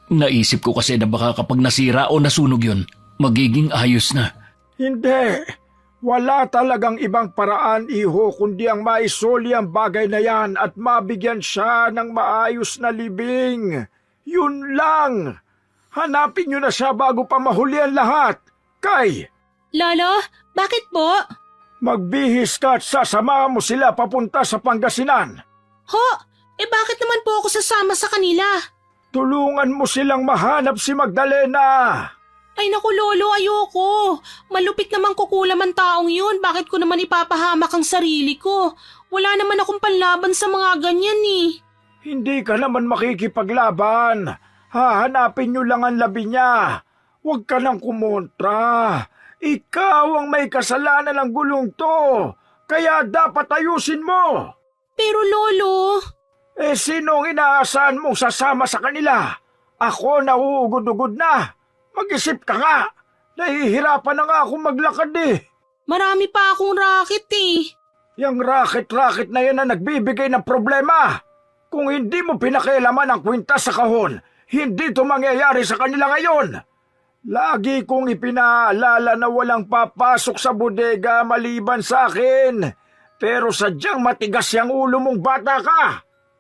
Naisip ko kasi na baka kapag nasira o nasunog yun, magiging ayos na. Hindi. Wala talagang ibang paraan, iho, kundi ang maisoli ang bagay na yan at mabigyan siya ng maayos na libing. Yun lang. Hanapin niyo na siya bago pa mahuli ang lahat. Kay, Lolo, bakit po? magbihis ka at sasama mo sila papunta sa Pangasinan. Ho, bakit naman po ako sasama sa kanila? Tulungan mo silang mahanap si Magdalena. Ay naku Lolo, ayoko. Malupit naman kukulam ang taong yun. Bakit ko naman ipapahamak ang sarili ko? Wala naman akong panlaban sa mga ganyan eh. Hindi ka naman makikipaglaban. Hahanapin niyo lang ang labi niya. Huwag ka nang kumontra. Ikaw ang may kasalanan ng gulong to. Kaya dapat ayusin mo. Pero Lolo... Sinong inaasahan mong sasama sa kanila? Ako nauugod-ugod na. Mag-isip ka nga. Nahihirapan na nga akong maglakad eh. Marami pa akong racket eh. Yang racket-racket na yan na nagbibigay ng problema. Kung hindi mo pinakialaman ang kwintas sa kahon, hindi ito mangyayari sa kanila ngayon. Lagi kong ipinaalala na walang papasok sa bodega maliban sa akin. Pero sadyang matigas yung ulo mong bata ka.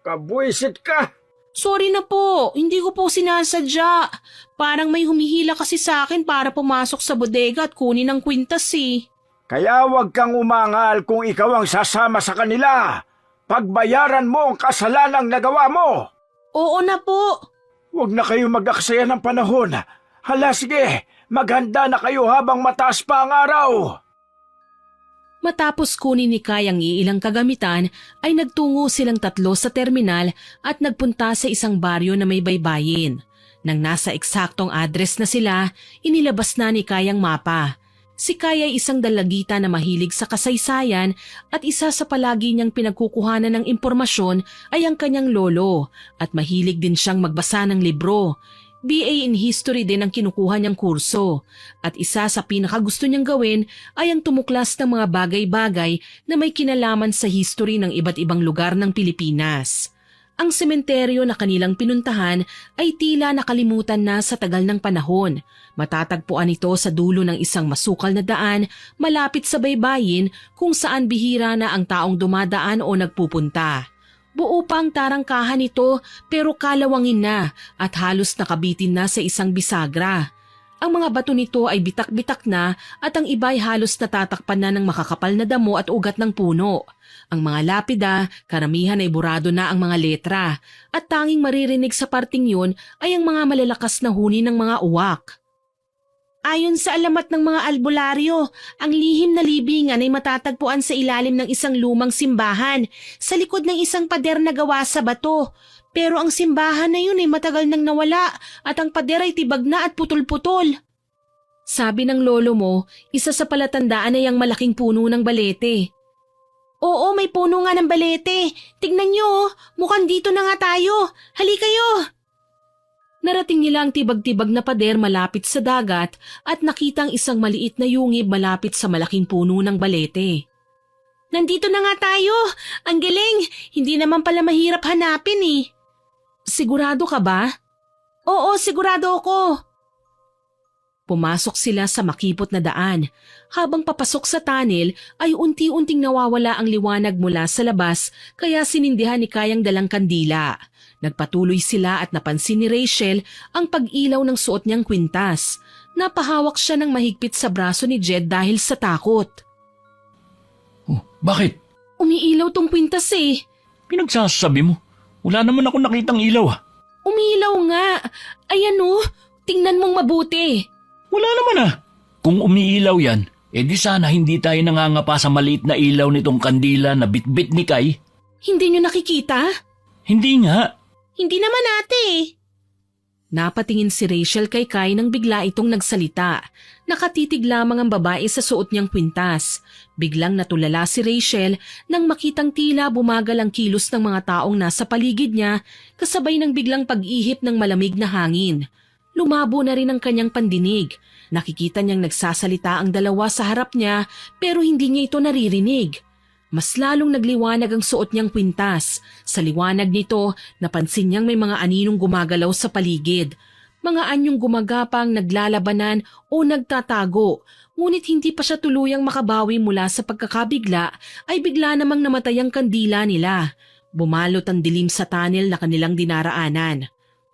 Kabwisit ka. Sorry na po, hindi ko po sinasadya. Parang may humihila kasi sa akin para pumasok sa bodega at kunin ang kwintas eh. Kaya huwag kang umangal kung ikaw ang sasama sa kanila. Pagbayaran mo ang kasalanang nagawa mo. Oo na po. Huwag na kayo mag-aksaya ng panahon. Hala sige, maghanda na kayo habang mataas pa ang araw. Matapos kunin ni Kai ang iilang kagamitan, ay nagtungo silang tatlo sa terminal at nagpunta sa isang baryo na may baybayin. Nang nasa eksaktong address na sila, inilabas na ni Kai ang mapa. Si Kai ay isang dalagita na mahilig sa kasaysayan at isa sa palagi niyang pinagkukuhanan ng impormasyon ay ang kanyang lolo at mahilig din siyang magbasa ng libro. BA in History din ang kinukuha niyang kurso at isa sa pinakagusto niyang gawin ay ang tumuklas ng mga bagay-bagay na may kinalaman sa history ng iba't ibang lugar ng Pilipinas. Ang sementeryo na kanilang pinuntahan ay tila nakalimutan na sa tagal ng panahon. Matatagpuan ito sa dulo ng isang masukal na daan malapit sa baybayin kung saan bihira na ang taong dumadaan o nagpupunta. Buo pang tarangkahan ito pero kalawangin na at halos nakabitin na sa isang bisagra. Ang mga bato nito ay bitak-bitak na at ang iba ay halos natatakpan na ng makakapal na damo at ugat ng puno. Ang mga lapida, karamihan ay burado na ang mga letra at tanging maririnig sa parting yun ay ang mga malalakas na huni ng mga uwak. Ayon sa alamat ng mga albularyo, ang lihim na libingan ay matatagpuan sa ilalim ng isang lumang simbahan sa likod ng isang pader na gawa sa bato. Pero ang simbahan na yun ay matagal nang nawala at ang pader ay tibag na at putol-putol. Sabi ng lolo mo, isa sa palatandaan ay ang malaking puno ng balete. Oo, may puno nga ng balete. Tignan nyo, mukhang dito na nga tayo. Hali kayo! Narating nila ang tibag-tibag na pader malapit sa dagat at nakitang isang maliit na yungib malapit sa malaking puno ng balete. Nandito na nga tayo! Ang galing! Hindi naman pala mahirap hanapin eh. Sigurado ka ba? Oo, sigurado ako. Pumasok sila sa makipot na daan. Habang papasok sa tunnel ay unti-unting nawawala ang liwanag mula sa labas kaya sinindihan ni Kayang dalang kandila. Nagpatuloy sila at napansin ni Rachel ang pag-ilaw ng suot niyang kwintas. Napahawak siya ng mahigpit sa braso ni Jed dahil sa takot. Oh, bakit? Umiilaw tong kwintas eh. Pinagsasabi mo. Wala naman ako nakitang ilaw ah. Umiilaw nga. Ayan oh, tingnan mong mabuti. Wala naman ah. Kung umiilaw yan, edi sana hindi tayo nangangapa sa maliit na ilaw nitong kandila na bitbit ni Kay. Hindi nyo nakikita? Hindi nga. Hindi naman ate. Napatingin si Rachel kay Kai nang bigla itong nagsalita. Nakatitig lamang ang babae sa suot niyang kwintas. Biglang natulala si Rachel nang makitang tila bumagal ang kilos ng mga taong nasa paligid niya kasabay ng biglang pag-ihip ng malamig na hangin. Lumabo na rin ang kanyang pandinig. Nakikita niyang nagsasalita ang dalawa sa harap niya pero hindi niya ito naririnig. Mas lalong nagliwanag ang suot niyang kwintas. Sa liwanag nito, napansin niyang may mga aninong gumagalaw sa paligid. Mga anyong gumagapang, naglalabanan o nagtatago. Ngunit hindi pa siya tuluyang makabawi mula sa pagkakabigla ay bigla namang namatay ang kandila nila. Bumalot ang dilim sa tunnel na kanilang dinaraanan.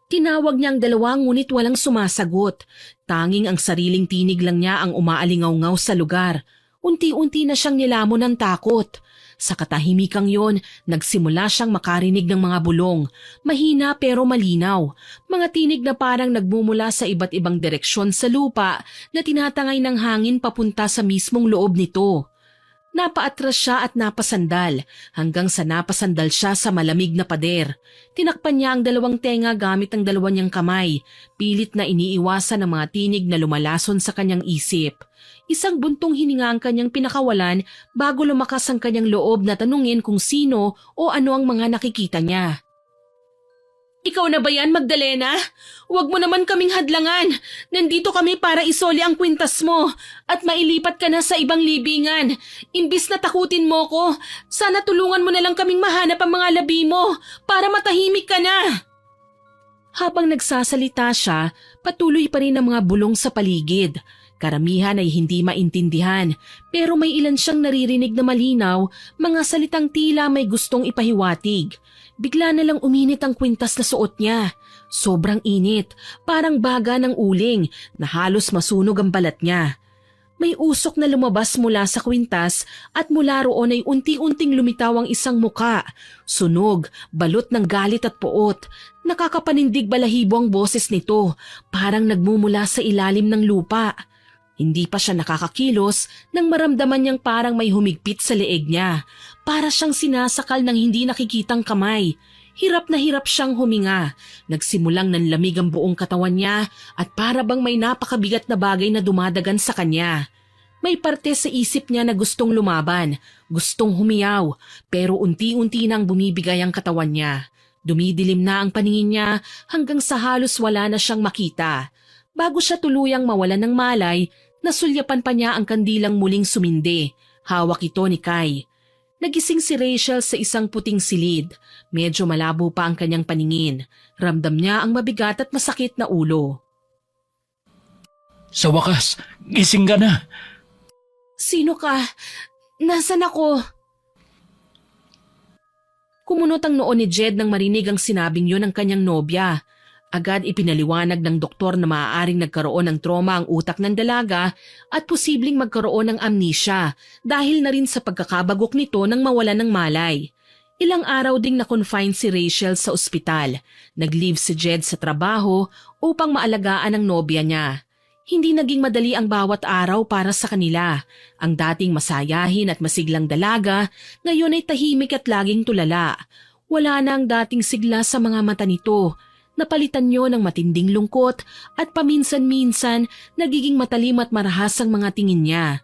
Tinawag niya ang dalawa ngunit walang sumasagot. Tanging ang sariling tinig lang niya ang umaalingaw-ngaw sa lugar. Unti-unti na siyang nilamon ng takot. Sa katahimikang yon, nagsimula siyang makarinig ng mga bulong. Mahina pero malinaw. Mga tinig na parang nagmumula sa iba't ibang direksyon sa lupa na tinatangay ng hangin papunta sa mismong loob nito. Napaatras siya at napasandal hanggang sa napasandal siya sa malamig na pader. Tinakpan niya ang dalawang tenga gamit ang dalawa niyang kamay. Pilit na iniiwasan ang mga tinig na lumalason sa kanyang isip. Isang buntong hininga ang kanyang pinakawalan bago lumakas ang kanyang loob na tanungin kung sino o ano ang mga nakikita niya. Ikaw na ba yan, Magdalena? Huwag mo naman kaming hadlangan. Nandito kami para isoli ang kwintas mo at mailipat ka na sa ibang libingan. Imbis na takutin mo ko, sana tulungan mo na lang kaming mahanap ang mga labi mo para matahimik ka na. Habang nagsasalita siya, patuloy pa rin ang mga bulong sa paligid. Karamihan ay hindi maintindihan pero may ilan siyang naririnig na malinaw, mga salitang tila may gustong ipahiwatig. Bigla na lang uminit ang kwintas na suot niya. Sobrang init, parang baga ng uling na halos masunog ang balat niya. May usok na lumabas mula sa kwintas at mula roon ay unti-unting lumitaw ang isang muka. Sunog, balot ng galit at puot. Nakakapanindig balahibo ang boses nito, parang nagmumula sa ilalim ng lupa. Hindi pa siya nakakakilos nang maramdaman niyang parang may humigpit sa leeg niya. Para siyang sinasakal ng hindi nakikitang kamay. Hirap na hirap siyang huminga. Nagsimulang nanlamig ang buong katawan niya at para bang may napakabigat na bagay na dumadagan sa kanya. May parte sa isip niya na gustong lumaban, gustong humiyaw, pero unti-unti nang bumibigay ang katawan niya. Dumidilim na ang paningin niya hanggang sa halos wala na siyang makita. Bago siya tuluyang mawalan ng malay, nasulyapan pa niya ang kandilang muling sumindi. Hawak ito ni Kai. Nagising si Rachel sa isang puting silid. Medyo malabo pa ang kanyang paningin. Ramdam niya ang mabigat at masakit na ulo. Sa wakas, gising ka na. Sino ka? Nasaan ako? Kumunot ang noo ni Jed nang marinig ang sinabing yun ng kanyang nobya. Agad ipinaliwanag ng doktor na maaaring nagkaroon ng trauma ang utak ng dalaga at posibleng magkaroon ng amnesia dahil na rin sa pagkakabagok nito nang mawalan ng malay. Ilang araw ding na-confine si Rachel sa ospital. Nag-leave si Jed sa trabaho upang maalagaan ang nobya niya. Hindi naging madali ang bawat araw para sa kanila. Ang dating masayahin at masiglang dalaga, ngayon ay tahimik at laging tulala. Wala na ang dating sigla sa mga mata nito. Napalitan niyo ng matinding lungkot at paminsan-minsan nagiging matalim at marahas ang mga tingin niya.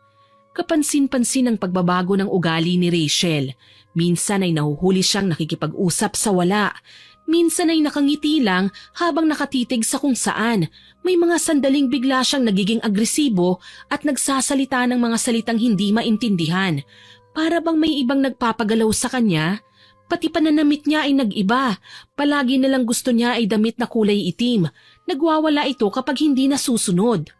Kapansin-pansin ang pagbabago ng ugali ni Rachel. Minsan ay nahuhuli siyang nakikipag-usap sa wala. Minsan ay nakangiti lang habang nakatitig sa kung saan. May mga sandaling bigla siyang nagiging agresibo at nagsasalita ng mga salitang hindi maintindihan. Para bang may ibang nagpapagalaw sa kanya? Pati pananamit niya ay nag-iba. Palagi nalang gusto niya ay damit na kulay itim. Nagwawala ito kapag hindi nasusunod.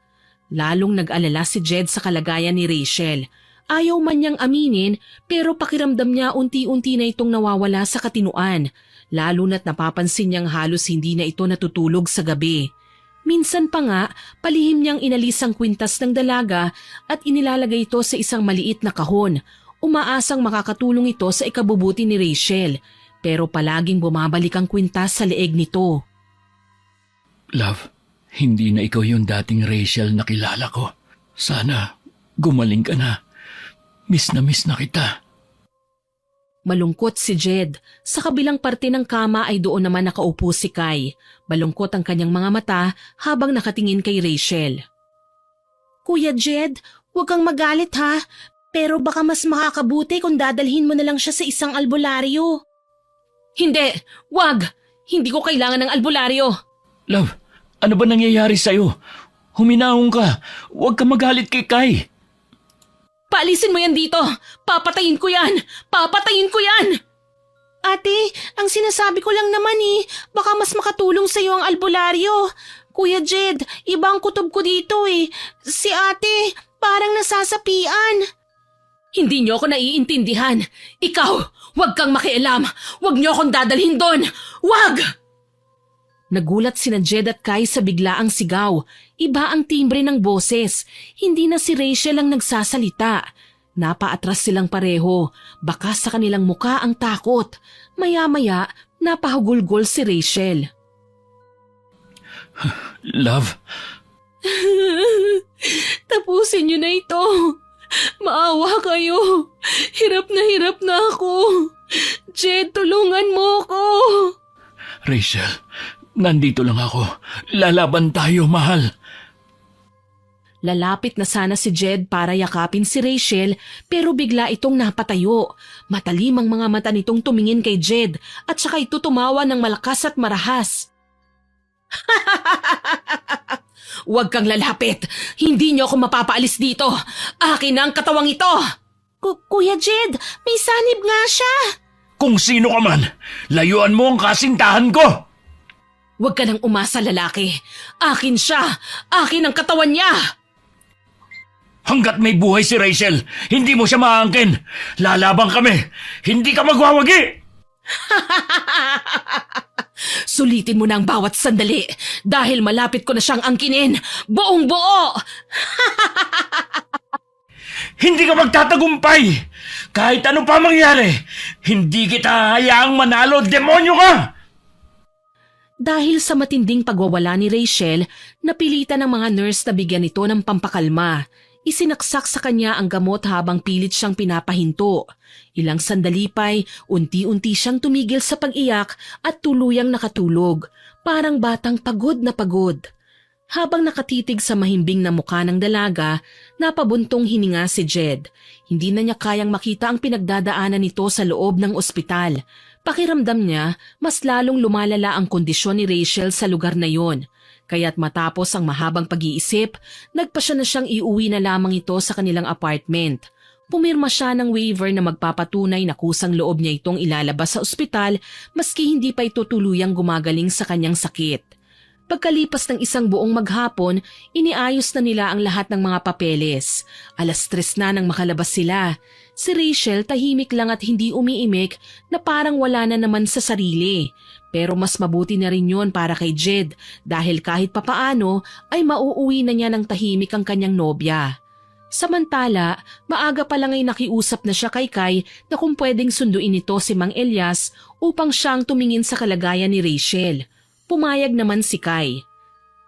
Lalong nag-alala si Jed sa kalagayan ni Rachel. Ayaw man niyang aminin pero pakiramdam niya unti-unti na itong nawawala sa katinuan. Lalo na't napapansin niyang halos hindi na ito natutulog sa gabi. Minsan pa nga, palihim niyang inalis ang kwintas ng dalaga at inilalagay ito sa isang maliit na kahon. Umaasang makakatulong ito sa ikabubuti ni Rachel, pero palaging bumabalik ang kwintas sa leeg nito. Love, hindi na ikaw yung dating Rachel na kilala ko. Sana gumaling ka na. Miss na kita. Malungkot si Jed. Sa kabilang parte ng kama ay doon naman nakaupo si Kai. Malungkot ang kanyang mga mata habang nakatingin kay Rachel. Kuya Jed, huwag kang magalit ha. Pero baka mas makakabuti kung dadalhin mo na lang siya sa isang albularyo. Hindi! Wag! Hindi ko kailangan ng albularyo. Love, ano ba nangyayari sa'yo? Huminahon ka. Huwag ka magalit kay Kai. Paalisin mo yan dito! Papatayin ko yan! Papatayin ko yan! Ate, ang sinasabi ko lang naman baka mas makatulong sa'yo ang albularyo. Kuya Jed, iba ang kutob ko dito Si ate, parang nasasapian. Hindi niyo ako naiintindihan. Ikaw, huwag kang makialam. Huwag niyo akong dadalhin doon. Huwag! Nagulat sina Jed at Kai sa biglaang sigaw. Iba ang timbre ng boses. Hindi na si Rachel ang nagsasalita. Napaatras silang pareho. Baka sa kanilang muka ang takot. Maya-maya, napahugulgol si Rachel. Love? Tapusin niyo na ito. Maawa kayo. Hirap na ako. Jed, tulungan mo ko. Rachel, nandito lang ako. Lalaban tayo, mahal. Lalapit na sana si Jed para yakapin si Rachel pero bigla itong napatayo. Matalim ang mga mata nitong tumingin kay Jed at saka ito tumawa ng malakas at marahas. Huwag kang lalapit. Hindi niyo ako mapapaalis dito. Akin ang katawang ito. Kuya Jed, may sanib nga siya. Kung sino ka man, layuan mo ang kasintahan ko! Huwag ka nang umasa, lalaki. Akin siya. Akin ang katawan niya. Hanggat may buhay si Rachel, hindi mo siya maangkin. Lalabang kami. Hindi ka magwawagi! Sulitin mo na ang bawat sandali dahil malapit ko na siyang angkinin. Buong buo! Hindi ka magtatagumpay! Kahit ano pa mangyari, hindi kita hayaang manalo, demonyo ka! Dahil sa matinding pagwawala ni Rachel, napilitan ng mga nurse na bigyan ito ng pampakalma. Isinaksak sa kanya ang gamot habang pilit siyang pinapahinto. Ilang sandali pa'y unti-unti siyang tumigil sa pag-iyak at tuluyang nakatulog, parang batang pagod na pagod. Habang nakatitig sa mahimbing na mukha ng dalaga, napabuntong hininga si Jed. Hindi na niya kayang makita ang pinagdadaanan nito sa loob ng ospital. Pakiramdam niya, mas lalong lumalala ang kondisyon ni Rachel sa lugar na yon. Kaya't matapos ang mahabang pag-iisip, nagpasya na siyang iuwi na lamang ito sa kanilang apartment. Pumirma siya ng waiver na magpapatunay na kusang loob niya itong ilalabas sa ospital maski hindi pa ito tuluyang gumagaling sa kanyang sakit. Pagkalipas ng isang buong maghapon, iniayos na nila ang lahat ng mga papeles. 3:00 na nang makalabas sila. Si Rachel tahimik lang at hindi umiimik na parang wala na naman sa sarili. Pero mas mabuti na rin yun para kay Jed dahil kahit papaano ay mauuwi na niya ng tahimik ang kanyang nobya. Samantala, maaga pa lang ay nakiusap na siya kay Kai na kung pwedeng sunduin ito si Mang Elias upang siyang tumingin sa kalagayan ni Rachel. Pumayag naman si Kai.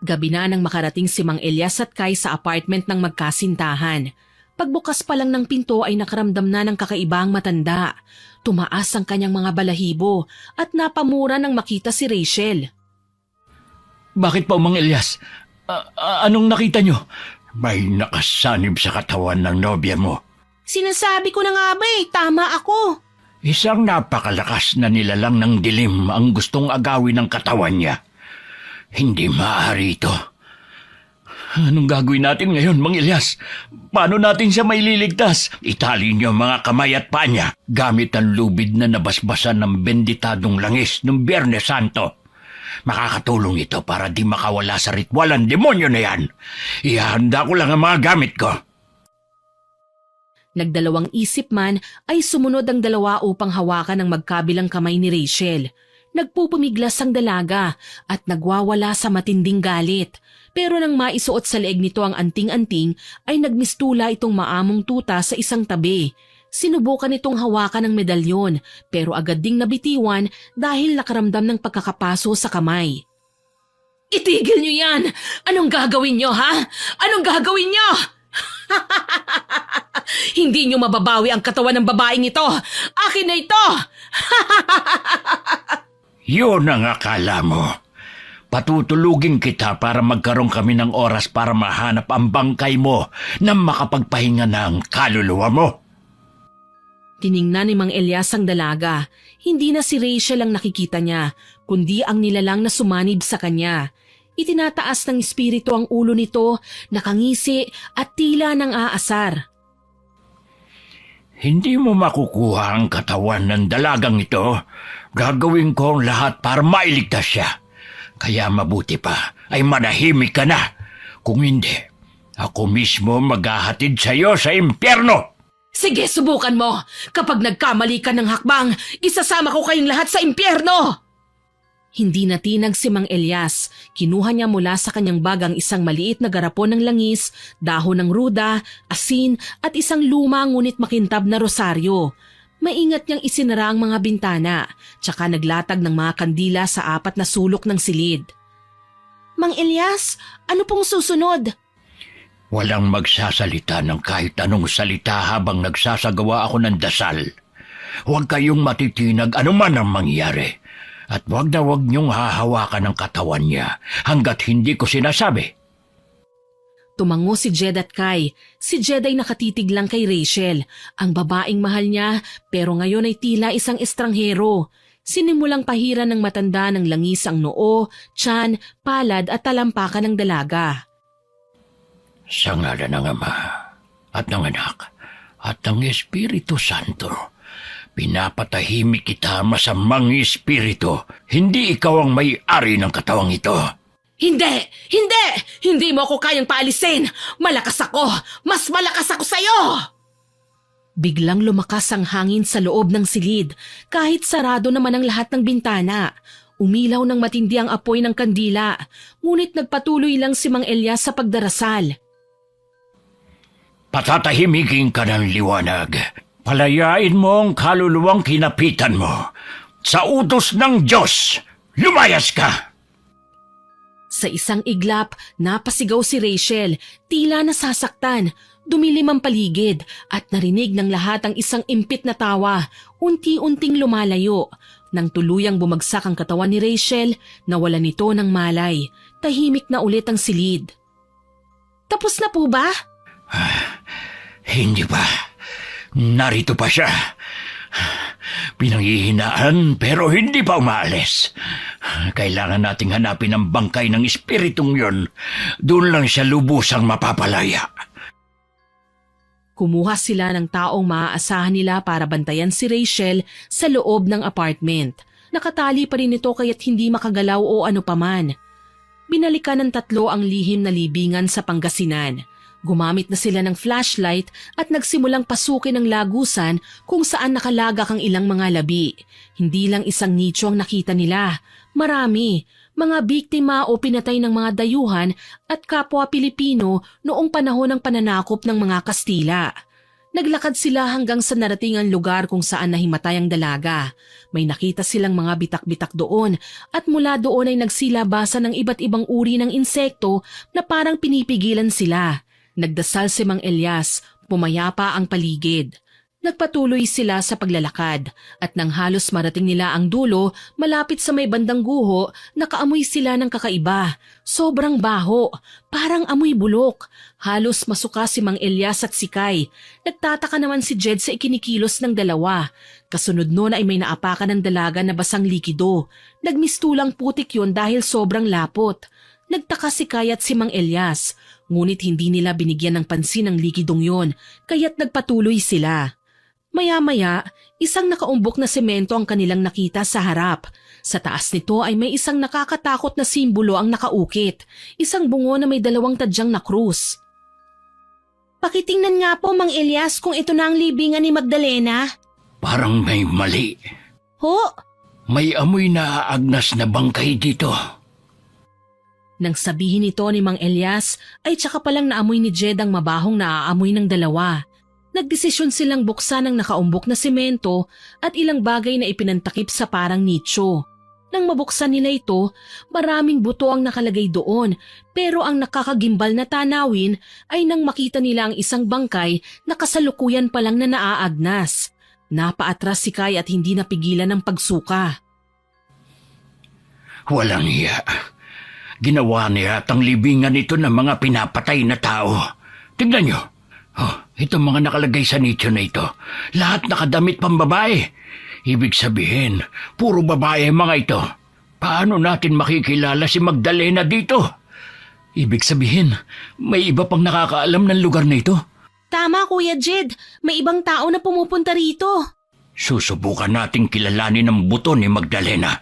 Gabi na nang makarating si Mang Elias at Kai sa apartment ng magkasintahan. Pagbukas pa lang ng pinto ay nakaramdam na ng kakaibang matanda. Tumaas ang kanyang mga balahibo at napamura nang makita si Rachel. Bakit po, Mang Elias? Anong nakita nyo? May nakasanib sa katawan ng nobya mo. Sinasabi ko na nga ba tama ako. Isang napakalakas na nilalang ng dilim ang gustong agawin ng katawan niya. Hindi maaari ito. Anong gagawin natin ngayon, Mang Elias? Paano natin siya maililigtas? Itali niyo mga kamay at paa niya gamit ang lubid na nabasbasan ng benditadong langis ng Biyernes Santo. Makakatulong ito para di makawala sa ritual ang demonyo na yan. Ihahanda ko lang ang mga gamit ko. Nagdalawang isip man ay sumunod ang dalawa upang hawakan ang magkabilang kamay ni Rachel. Nagpupumiglas ang dalaga at nagwawala sa matinding galit. Pero nang maisuot sa leeg nito ang anting-anting ay nagmistula itong maamong tuta sa isang tabi. Sinubukan itong hawakan ng medalyon pero agad ding nabitiwan dahil nakaramdam ng pagkakapaso sa kamay. Itigil niyo yan! Anong gagawin niyo, ha? Anong gagawin niyo? Hindi niyo mababawi ang katawan ng babaeng ito! Akin na ito! Yun ang akala mo. Patutulugin kita para magkaroon kami ng oras para mahanap ang bangkay mo na makapagpahinga ng kaluluwa mo. Tiningnan ni Mang Elias ang dalaga. Hindi na si Rachel ang nakikita niya, kundi ang nilalang na sumanib sa kanya. Itinataas ng espiritu ang ulo nito, nakangisi at tila nang aasar. Hindi mo makukuha ang katawan ng dalagang ito. Gagawin ko ang lahat para mailigtas siya. Kaya mabuti pa ay manahimik ka na. Kung hindi, ako mismo maghahatid sa iyo sa impyerno. Sige, subukan mo. Kapag nagkamali ka ng hakbang, isasama ko kayong lahat sa impyerno! Hindi natinag si Mang Elias. Kinuha niya mula sa kanyang bag ang isang maliit na garapon ng langis, dahon ng ruda, asin at isang luma ngunit makintab na rosaryo. Maingat niyang isinara ang mga bintana, tsaka naglatag ng mga kandila sa 4 na sulok ng silid. Mang Elias, ano pong susunod? Walang magsasalita ng kahit anong salita habang nagsasagawa ako ng dasal. Huwag kayong matitinag anuman ang mangyari. At huwag na huwag niyong hahawakan ang katawan niya hanggat hindi ko sinasabi. Tumango si Jed at Kai. Si Jed ay nakatitig lang kay Rachel, ang babaeng mahal niya pero ngayon ay tila isang estranghero. Sinimulang pahiran ng matanda ng langis ang noo, tiyan, palad at talampakan ng dalaga. Sa ngalan ng Ama at ng Anak at ng Espiritu Santo, pinapatahimik kita masamang espiritu. Hindi ikaw ang may-ari ng katawang ito. Hindi! Hindi! Hindi mo ako kayang paalisin! Malakas ako! Mas malakas ako sa'yo! Biglang lumakas ang hangin sa loob ng silid, kahit sarado naman ang lahat ng bintana. Umilaw ng matindi ang apoy ng kandila, ngunit nagpatuloy lang si Mang Elias sa pagdarasal. Patatahimikin ka ng liwanag. Palayain mo ang kaluluwang kinapitan mo. Sa utos ng Diyos, lumayas ka! Sa isang iglap, napasigaw si Rachel, tila nasasaktan. Dumilim ang paligid at narinig ng lahat ang isang impit na tawa, unti-unting lumalayo. Nang tuluyang bumagsak ang katawan ni Rachel, nawalan nito ng malay. Tahimik na ulit ang silid. Tapos na po ba? Hindi pa. Narito pa siya. Pinanghihinaan pero hindi pa umaalis. Kailangan nating hanapin ang bangkay ng espiritong yon. Doon lang siya lubusang mapapalaya. Kumuha sila ng taong maaasahan nila para bantayan si Rachel sa loob ng apartment. Nakatali pa rin ito kaya't hindi makagalaw o ano paman. Binalikan ng 3 ang lihim na libingan sa Pangasinan. Gumamit na sila ng flashlight at nagsimulang pasukin ang lagusan kung saan nakalagak ang ilang mga labi. Hindi lang isang nicho ang nakita nila. Marami, mga biktima o pinatay ng mga dayuhan at kapwa Pilipino noong panahon ng pananakop ng mga Kastila. Naglakad sila hanggang sa naratingang lugar kung saan nahimatay ang dalaga. May nakita silang mga bitak-bitak doon at mula doon ay nagsilabasan ng iba't ibang uri ng insekto na parang pinipigilan sila. Nagdasal si Mang Elias, pumayapa ang paligid. Nagpatuloy sila sa paglalakad at nang halos marating nila ang dulo, malapit sa may bandang guho, nakaamoy sila ng kakaiba. Sobrang baho, parang amoy bulok. Halos masuka si Mang Elias at si Kai. Nagtataka naman si Jed sa ikinikilos ng dalawa. Kasunod noon ay may naapakan ng dalaga na basang likido. Nagmistulang putik yun dahil sobrang lapot. Nagtaka si Kai at si Mang Elias, ngunit hindi nila binigyan ng pansin ang likidong yon, kaya't nagpatuloy sila. Maya-maya, isang nakaumbok na semento ang kanilang nakita sa harap. Sa taas nito ay may isang nakakatakot na simbolo ang nakaukit, isang bungo na may 2 tadyang na krus. Pakitingnan nga po, Mang Elias, kung ito na ang libingan ni Magdalena. Parang may mali. Ho? May amoy na agnas na bangkay dito. Nang sabihin ito ni Mang Elias, ay tsaka palang naamoy ni Jed ang mabahong naaamoy ng dalawa. Nagdesisyon silang buksan ang nakaumbok na semento at ilang bagay na ipinantakip sa parang nicho. Nang mabuksan nila ito, maraming buto ang nakalagay doon, pero ang nakakagimbal na tanawin ay nang makita nila ang isang bangkay na kasalukuyan pa lang na naaagnas. Napaatras si Kai at hindi napigilan ng pagsuka. Walang hiya. Ginawa niya at ang libingan nito ng mga pinapatay na tao. Tignan niyo. Itong mga nakalagay sa nicho na ito. Lahat nakadamit pang babae. Ibig sabihin, puro babae mga ito. Paano natin makikilala si Magdalena dito? Ibig sabihin, may iba pang nakakaalam ng lugar na ito. Tama, Kuya Jed. May ibang tao na pumupunta rito. Susubukan nating kilalanin ang buto ni Magdalena.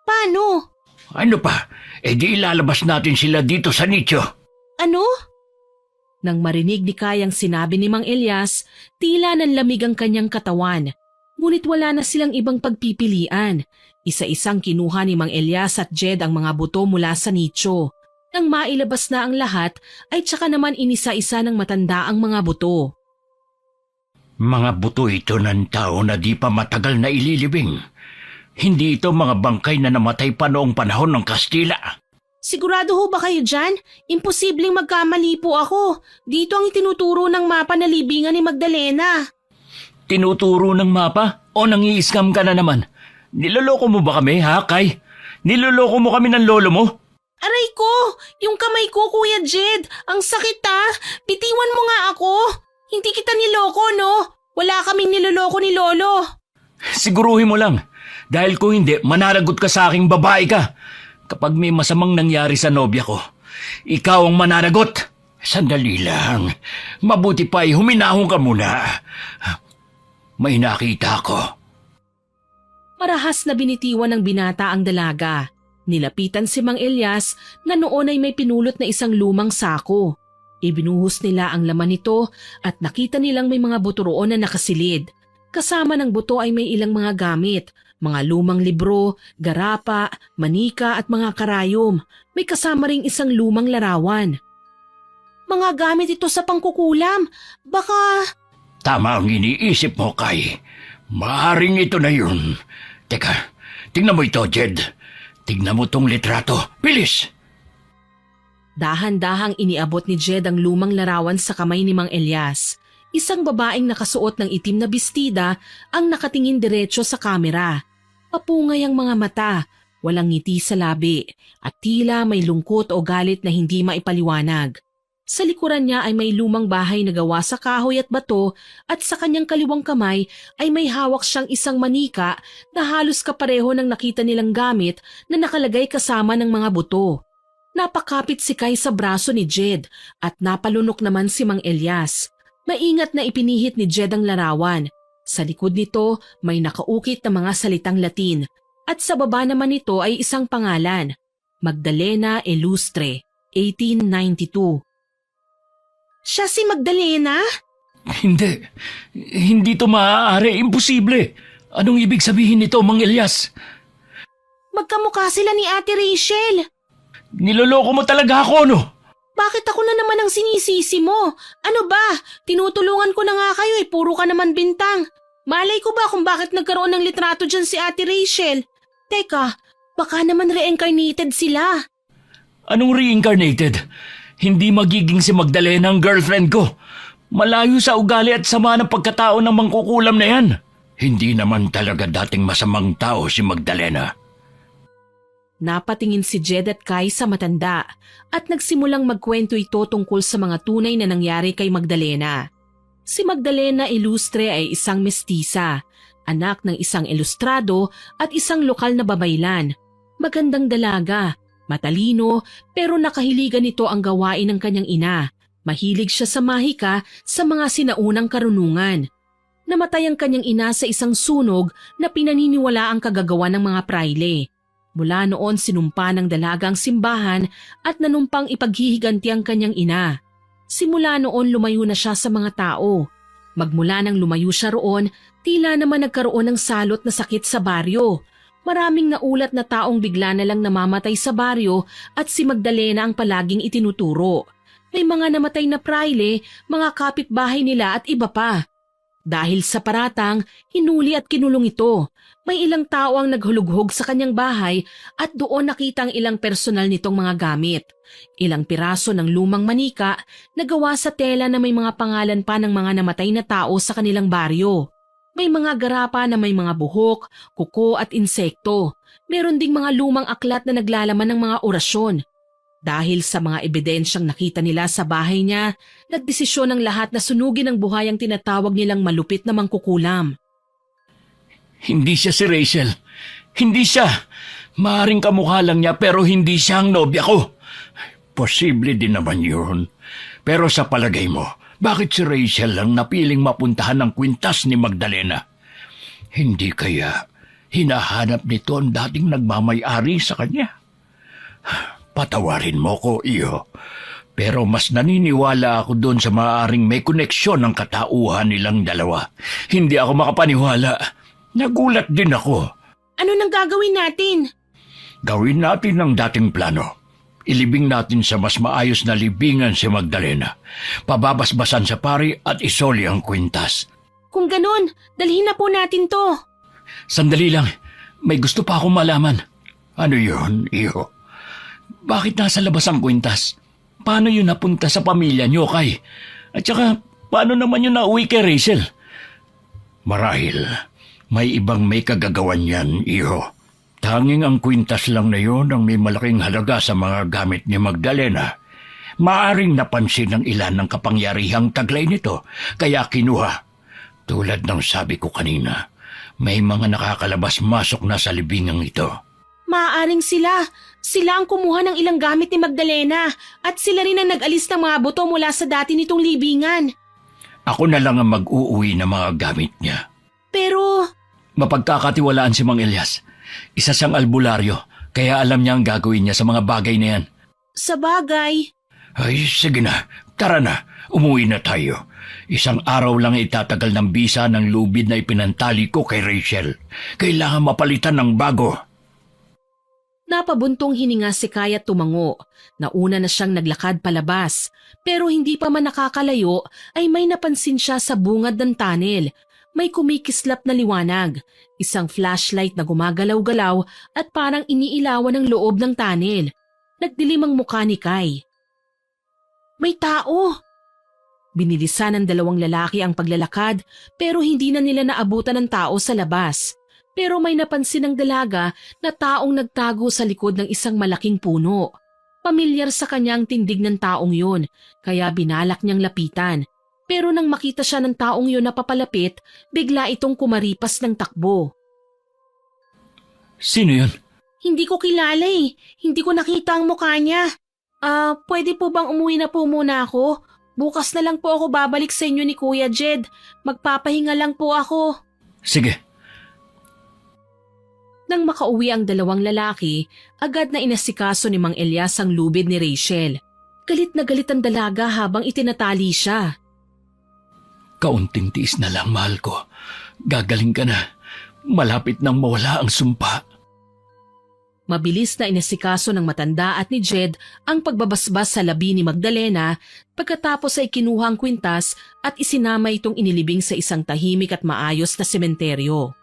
Paano? Ano pa? Di ilalabas natin sila dito sa nicho. Ano? Nang marinig ni Kai ang sinabi ni Mang Elias, tila nanlamig ang kanyang katawan. Ngunit wala na silang ibang pagpipilian. Isa-isang kinuha ni Mang Elias at Jed ang mga buto mula sa nicho. Nang mailabas na ang lahat, ay tsaka naman inisa-isa ng matanda ang mga buto. Mga buto ito ng tao na di pa matagal na ililibing. Hindi ito mga bangkay na namatay pa noong panahon ng Kastila. Sigurado ho ba kayo dyan? Imposibleng magkamali po ako. Dito ang itinuturo ng mapa na libingan ni Magdalena. Tinuturo ng mapa o nangi-scam ka na naman? Niloloko mo ba kami, ha, Kai? Niloloko mo kami ng lolo mo? Aray ko! Yung kamay ko, Kuya Jed! Ang sakit Bitiwan mo nga ako! Hindi kita niloko, no? Wala kaming niloloko ni Lolo. Siguruhin mo lang. Dahil kung hindi, mananagot ka sa aking babae ka. Kapag may masamang nangyari sa nobya ko, ikaw ang mananagot. Sandali lang. Mabuti pa huminahon ka muna. May nakita ko. Marahas na binitiwan ng binata ang dalaga. Nilapitan si Mang Elias na noon ay may pinulot na isang lumang sako. Ibinuhos nila ang laman nito at nakita nilang may mga buto roon na nakasilid. Kasama ng buto ay may ilang mga gamit. Mga lumang libro, garapa, manika at mga karayom. May kasama ring isang lumang larawan. Mga gamit ito sa pangkukulam. Baka... Tama ang iniisip mo, Kai. Maaring ito na yun. Teka, tingnan mo ito, Jed. Tingnan mo tong litrato. Bilis! Dahan-dahang iniabot ni Jed ang lumang larawan sa kamay ni Mang Elias. Isang babaeng nakasuot ng itim na bestida ang nakatingin diretso sa kamera. Papungay ang mga mata, walang ngiti sa labi, at tila may lungkot o galit na hindi maipaliwanag. Sa likuran niya ay may lumang bahay na gawa sa kahoy at bato at sa kanyang kaliwang kamay ay may hawak siyang isang manika na halos kapareho ng nakita nilang gamit na nakalagay kasama ng mga buto. Napakapit si Kai sa braso ni Jed at napalunok naman si Mang Elias. Maingat na ipinihit ni Jed ang larawan. Sa likod nito may nakaukit na mga salitang Latin at sa baba naman nito ay isang pangalan, Magdalena Ilustre, 1892. Siya si Magdalena? Hindi. Hindi to maaari. Imposible. Anong ibig sabihin nito, Mang Elias? Magkamukha sila ni Ate Rachel. Niloloko mo talaga ako, no? Bakit ako na naman ang sinisisi mo? Ano ba? Tinutulungan ko na nga kayo puro ka naman bintang. Malay ko ba kung bakit nagkaroon ng litrato dyan si Ate Rachel? Teka, baka naman reincarnated sila. Anong reincarnated? Hindi magiging si Magdalena ang girlfriend ko. Malayo sa ugali at sama ng pagkatao ng mangkukulam na yan. Hindi naman talaga dating masamang tao si Magdalena. Napatingin si Jed at Kai sa matanda at nagsimulang magkwento ito tungkol sa mga tunay na nangyari kay Magdalena. Si Magdalena Ilustre ay isang mestisa, anak ng isang ilustrado at isang lokal na babaylan. Magandang dalaga, matalino pero nakahiligan nito ang gawain ng kanyang ina. Mahilig siya sa mahika sa mga sinaunang karunungan. Namatay ang kanyang ina sa isang sunog na pinaniniwala ang kagagawa ng mga praile. Mula noon sinumpa ng dalaga ang simbahan at nanumpang ipaghihiganti ang kanyang ina. Simula noon lumayo na siya sa mga tao. Magmula nang lumayo siya roon, tila naman nagkaroon ng salot na sakit sa baryo. Maraming naulat na taong bigla na lang namamatay sa baryo at si Magdalena ang palaging itinuturo. May mga namatay na praile, mga kapitbahay nila at iba pa. Dahil sa paratang, hinuli at kinulong ito. May ilang tao ang naghulughog sa kanyang bahay at doon nakita ang ilang personal nitong mga gamit. Ilang piraso ng lumang manika na gawa sa tela na may mga pangalan pa ng mga namatay na tao sa kanilang baryo. May mga garapa na may mga buhok, kuko at insekto. Meron ding mga lumang aklat na naglalaman ng mga orasyon. Dahil sa mga ebidensyang nakita nila sa bahay niya, nagdesisyon ng lahat na sunugin ang buhay ang tinatawag nilang malupit na mangkukulam. Hindi siya si Rachel. Hindi siya. Maaring kamukha lang niya pero hindi siya ang nobya ko. Posible din naman yun. Pero sa palagay mo, bakit si Rachel lang napiling mapuntahan ng kwintas ni Magdalena? Hindi kaya hinahanap nito ang dating nagmamay-ari sa kanya? Patawarin mo ko, iyo. Pero mas naniniwala ako doon sa maaaring may koneksyon ng katauhan nilang dalawa. Hindi ako makapaniwala. Nagulat din ako. Ano nang gagawin natin? Gawin natin ang dating plano. Ilibing natin sa mas maayos na libingan si Magdalena. Pababasbasan sa pari at isoli ang kwintas. Kung ganun, dalhin na po natin to. Sandali lang. May gusto pa akong malaman. Ano yun, iyo? Bakit nasa labas ang kwintas? Paano yun napunta sa pamilya niyo, Kay? At saka, paano naman yun nauwi kay Rachel? Marahil, may ibang may kagagawan yan, iho. Tanging ang kwintas lang na yun ang may malaking halaga sa mga gamit ni Magdalena. Maaring napansin ng ilan ng kapangyarihang taglay nito, kaya kinuha. Tulad ng sabi ko kanina, may mga nakakalabas-masok na sa libingang ito. Maaaring sila. Sila ang kumuha ng ilang gamit ni Magdalena at sila rin ang nag-alis ng mga buto mula sa dati nitong libingan. Ako na lang ang mag-uuwi ng mga gamit niya. Pero... Mapagkakatiwalaan si Mang Elias. Isa siyang albularyo, kaya alam niya ang gagawin niya sa mga bagay na yan. Sa bagay... Ay, sige na. Tara na. Umuwi na tayo. Isang araw lang itatagal ng bisa ng lubid na ipinantali ko kay Rachel. Kailangan mapalitan ng bago. Napabuntong hininga si Kai at tumango. Nauna na siyang naglakad palabas. Pero hindi pa man nakakalayo ay may napansin siya sa bungad ng tunnel. May kumikislap na liwanag. Isang flashlight na gumagalaw-galaw at parang iniilawan ng loob ng tunnel. Nagdilim ang mukha ni Kai. May tao! Binilisan ng dalawang lalaki ang paglalakad pero hindi na nila naabutan ng tao sa labas. Pero may napansin ng dalaga na taong nagtago sa likod ng isang malaking puno. Pamilyar sa kanya ang tindig ng taong yun, kaya binalak niyang lapitan. Pero nang makita siya ng taong yun na papalapit, bigla itong kumaripas ng takbo. Sino yun? Hindi ko kilala eh. Hindi ko nakita ang mukha niya. Pwede po bang umuwi na po muna ako? Bukas na lang po ako babalik sa inyo ni Kuya Jed. Magpapahinga lang po ako. Sige. Nang makauwi ang dalawang lalaki, agad na inasikaso ni Mang Elias ang lubid ni Rachel. Galit na galit ang dalaga habang itinatali siya. Kaunting tiis na lang, mahal ko. Gagaling ka na. Malapit nang mawala ang sumpa. Mabilis na inasikaso ng matanda at ni Jed ang pagbabasbas sa labi ni Magdalena pagkatapos ay kinuha ang kwintas at isinama itong inilibing sa isang tahimik at maayos na sementeryo.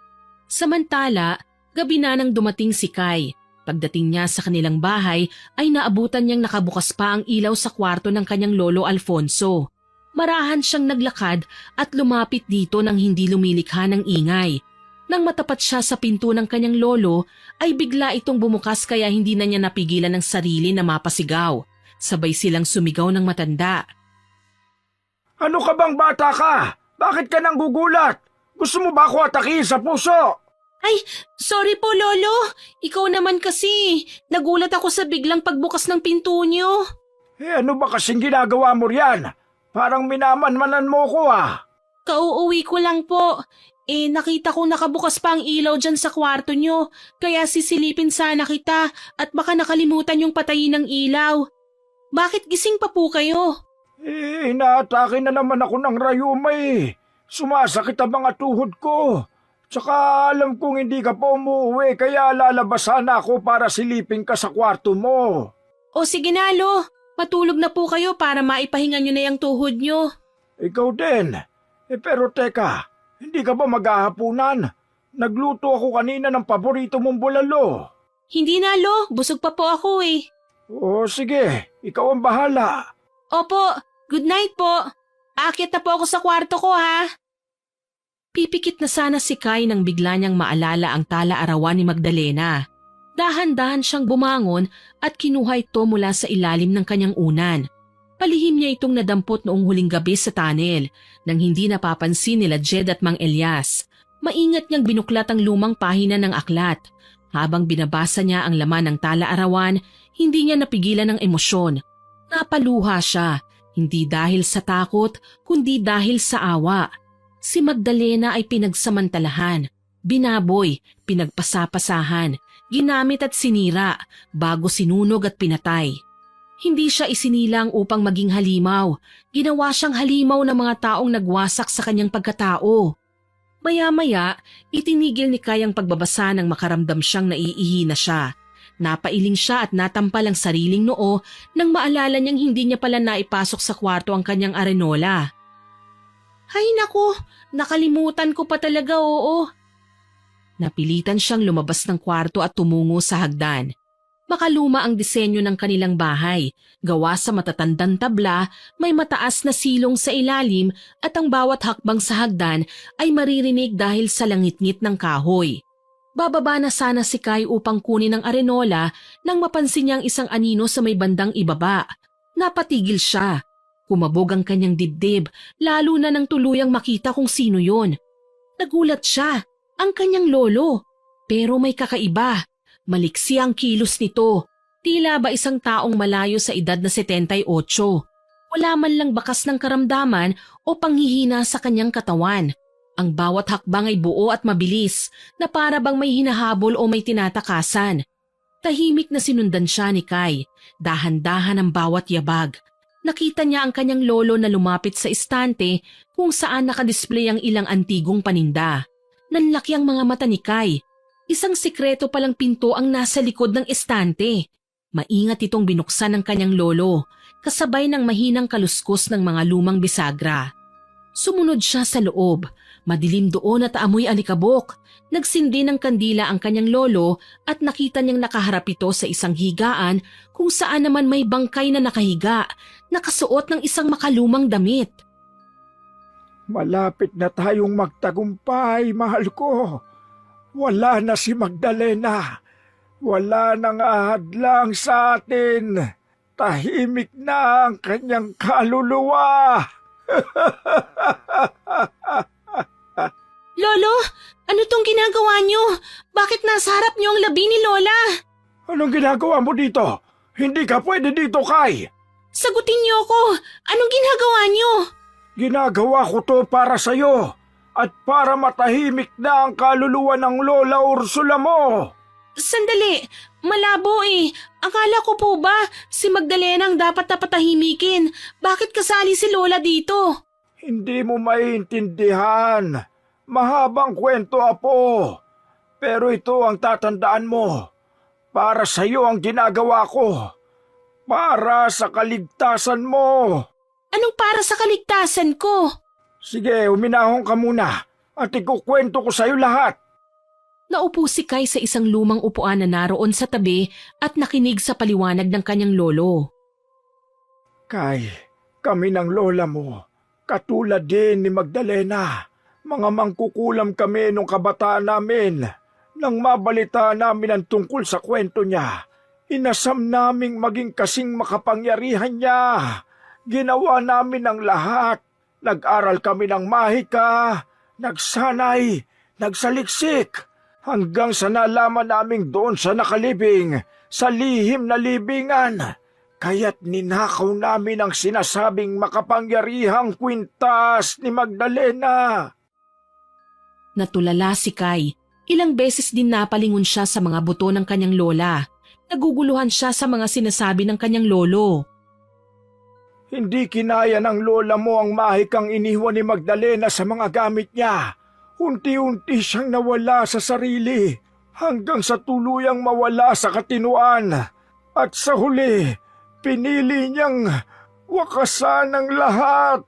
Samantala, gabi na nang dumating si Kai. Pagdating niya sa kanilang bahay ay naabutan niyang nakabukas pa ang ilaw sa kwarto ng kanyang lolo Alfonso. Marahan siyang naglakad at lumapit dito nang hindi lumilikha ng ingay. Nang matapat siya sa pinto ng kanyang lolo, ay bigla itong bumukas kaya hindi na niya napigilan ng sarili na mapasigaw. Sabay silang sumigaw ng matanda. Ano ka bang bata ka? Bakit ka nang gugulat? Gusto mo ba ako atakihin sa puso? Ay, sorry po lolo. Ikaw naman kasi. Nagulat ako sa biglang pagbukas ng pinto niyo. Ano ba kasing ginagawa mo riyan? Parang minamanmanan mo ko Kauuwi ko lang po. Nakita ko nakabukas pa ang ilaw dyan sa kwarto nyo, kaya sisilipin sana kita at baka nakalimutan yung patayin ng ilaw. Bakit gising pa po kayo? Inaatake na naman ako ng rayuma Sumasakit ang mga tuhod ko. Tsaka alam kong hindi ka pa umuwi kaya lalabas sana ako para silipin ka sa kwarto mo. O sige na, lo. Matulog na po kayo para maipahinga nyo na yung tuhod nyo. Ikaw din. Pero teka, hindi ka ba maghahapunan? Nagluto ako kanina ng paborito mong bulalo. Hindi na, lo. Busog pa po ako O sige, ikaw ang bahala. Opo, good night po. Akit na po ako sa kwarto ko, ha? Pipikit na sana si Kai nang bigla niyang maalala ang tala-arawan ni Magdalena. Dahan-dahan siyang bumangon at kinuha ito mula sa ilalim ng kanyang unan. Palihim niya itong nadampot noong huling gabi sa tunnel nang hindi napapansin nila Jed at Mang Elias. Maingat niyang binuklat ang lumang pahina ng aklat. Habang binabasa niya ang laman ng tala-arawan, hindi niya napigilan ng emosyon. Napaluha siya, hindi dahil sa takot, kundi dahil sa awa. Si Magdalena ay pinagsamantalahan, binaboy, pinagpasapasahan, ginamit at sinira bago sinunog at pinatay. Hindi siya isinilang upang maging halimaw. Ginawa siyang halimaw ng mga taong nagwasak sa kanyang pagkatao. Maya-maya, itinigil ni Kai ang pagbabasa nang makaramdam siyang naiihi na siya. Napailing siya at natampal ang sariling noo nang maalala niyang hindi niya pala naipasok sa kwarto ang kanyang arenola. Hay naku, nakalimutan ko pa talaga, oo. Napilitan siyang lumabas ng kwarto at tumungo sa hagdan. Makaluma ang disenyo ng kanilang bahay. Gawa sa matatandang tabla, may mataas na silong sa ilalim at ang bawat hakbang sa hagdan ay maririnig dahil sa langit-ngit ng kahoy. Bababa na sana si Kai upang kunin ang arenola nang mapansin niyang isang anino sa may bandang ibaba. Napatigil siya. Kumabog ang kanyang dibdib, lalo na nang tuluyang makita kung sino yon. Nagulat siya, ang kanyang lolo. Pero may kakaiba. Maliksi ang kilos nito. Tila ba isang taong malayo sa edad na 78. Wala man lang bakas ng karamdaman o panghihina sa kanyang katawan. Ang bawat hakbang ay buo at mabilis na para bang may hinahabol o may tinatakasan. Tahimik na sinundan siya ni Kai. Dahan-dahan ang bawat yabag. Nakita niya ang kanyang lolo na lumapit sa istante kung saan nakadisplay ang ilang antigong paninda. Nanlaki ang mga mata ni Kai. Isang sikreto palang pinto ang nasa likod ng estante. Maingat itong binuksan ng kanyang lolo, kasabay ng mahinang kaluskos ng mga lumang bisagra. Sumunod siya sa loob. Madilim doon at amoy alikabok. Nagsindi ng kandila ang kanyang lolo at nakita niyang nakaharap ito sa isang higaan kung saan naman may bangkay na nakahiga, nakasuot ng isang makalumang damit. Malapit na tayong magtagumpay, mahal ko. Wala na si Magdalena. Wala nang ahadlang sa atin. Tahimik na ang kanyang kaluluwa. Lolo, ano tong ginagawa niyo? Bakit nasa harap niyo ang labi ni Lola? Anong ginagawa mo dito? Hindi ka pwede dito, Kai. Sagutin niyo ako. Anong ginagawa niyo? Ginagawa ko to para sa'yo at para matahimik na ang kaluluwa ng Lola Ursula mo. Sandali, Malabo eh. Akala ko po ba si Magdalena ang dapat na patahimikin? Bakit kasali si Lola dito? Hindi mo maiintindihan. Mahabang kwento, Apo. Pero ito ang tatandaan mo. Para sa iyo ang ginagawa ko. Para sa kaligtasan mo. Anong para sa kaligtasan ko? Sige, uminahon ka muna at ikukwento ko sa iyo lahat. Naupo si Kai sa isang lumang upuan na naroon sa tabi at nakinig sa paliwanag ng kanyang lolo. Kay, kami ng lola mo, katulad din ni Magdalena. Mga mangkukulam kami nung kabataan namin. Nang mabalita namin ang tungkol sa kwento niya, inasam naming maging kasing makapangyarihan niya. Ginawa namin ang lahat. Nag-aral kami ng mahika, nagsanay, nagsaliksik. Hanggang sa nalaman naming doon sa nakalibing, sa lihim na libingan. Kaya't ninakaw namin ang sinasabing makapangyarihang kwintas ni Magdalena. Natulala si Kai. Ilang beses din napalingon siya sa mga buto ng kanyang lola. Naguguluhan siya sa mga sinasabi ng kanyang lolo. Hindi kinaya ng lola mo ang mahikang iniwan ni Magdalena sa mga gamit niya. Unti-unti siyang nawala sa sarili hanggang sa tuluyang mawala sa katinuan. At sa huli, pinili niyang wakasan ang lahat.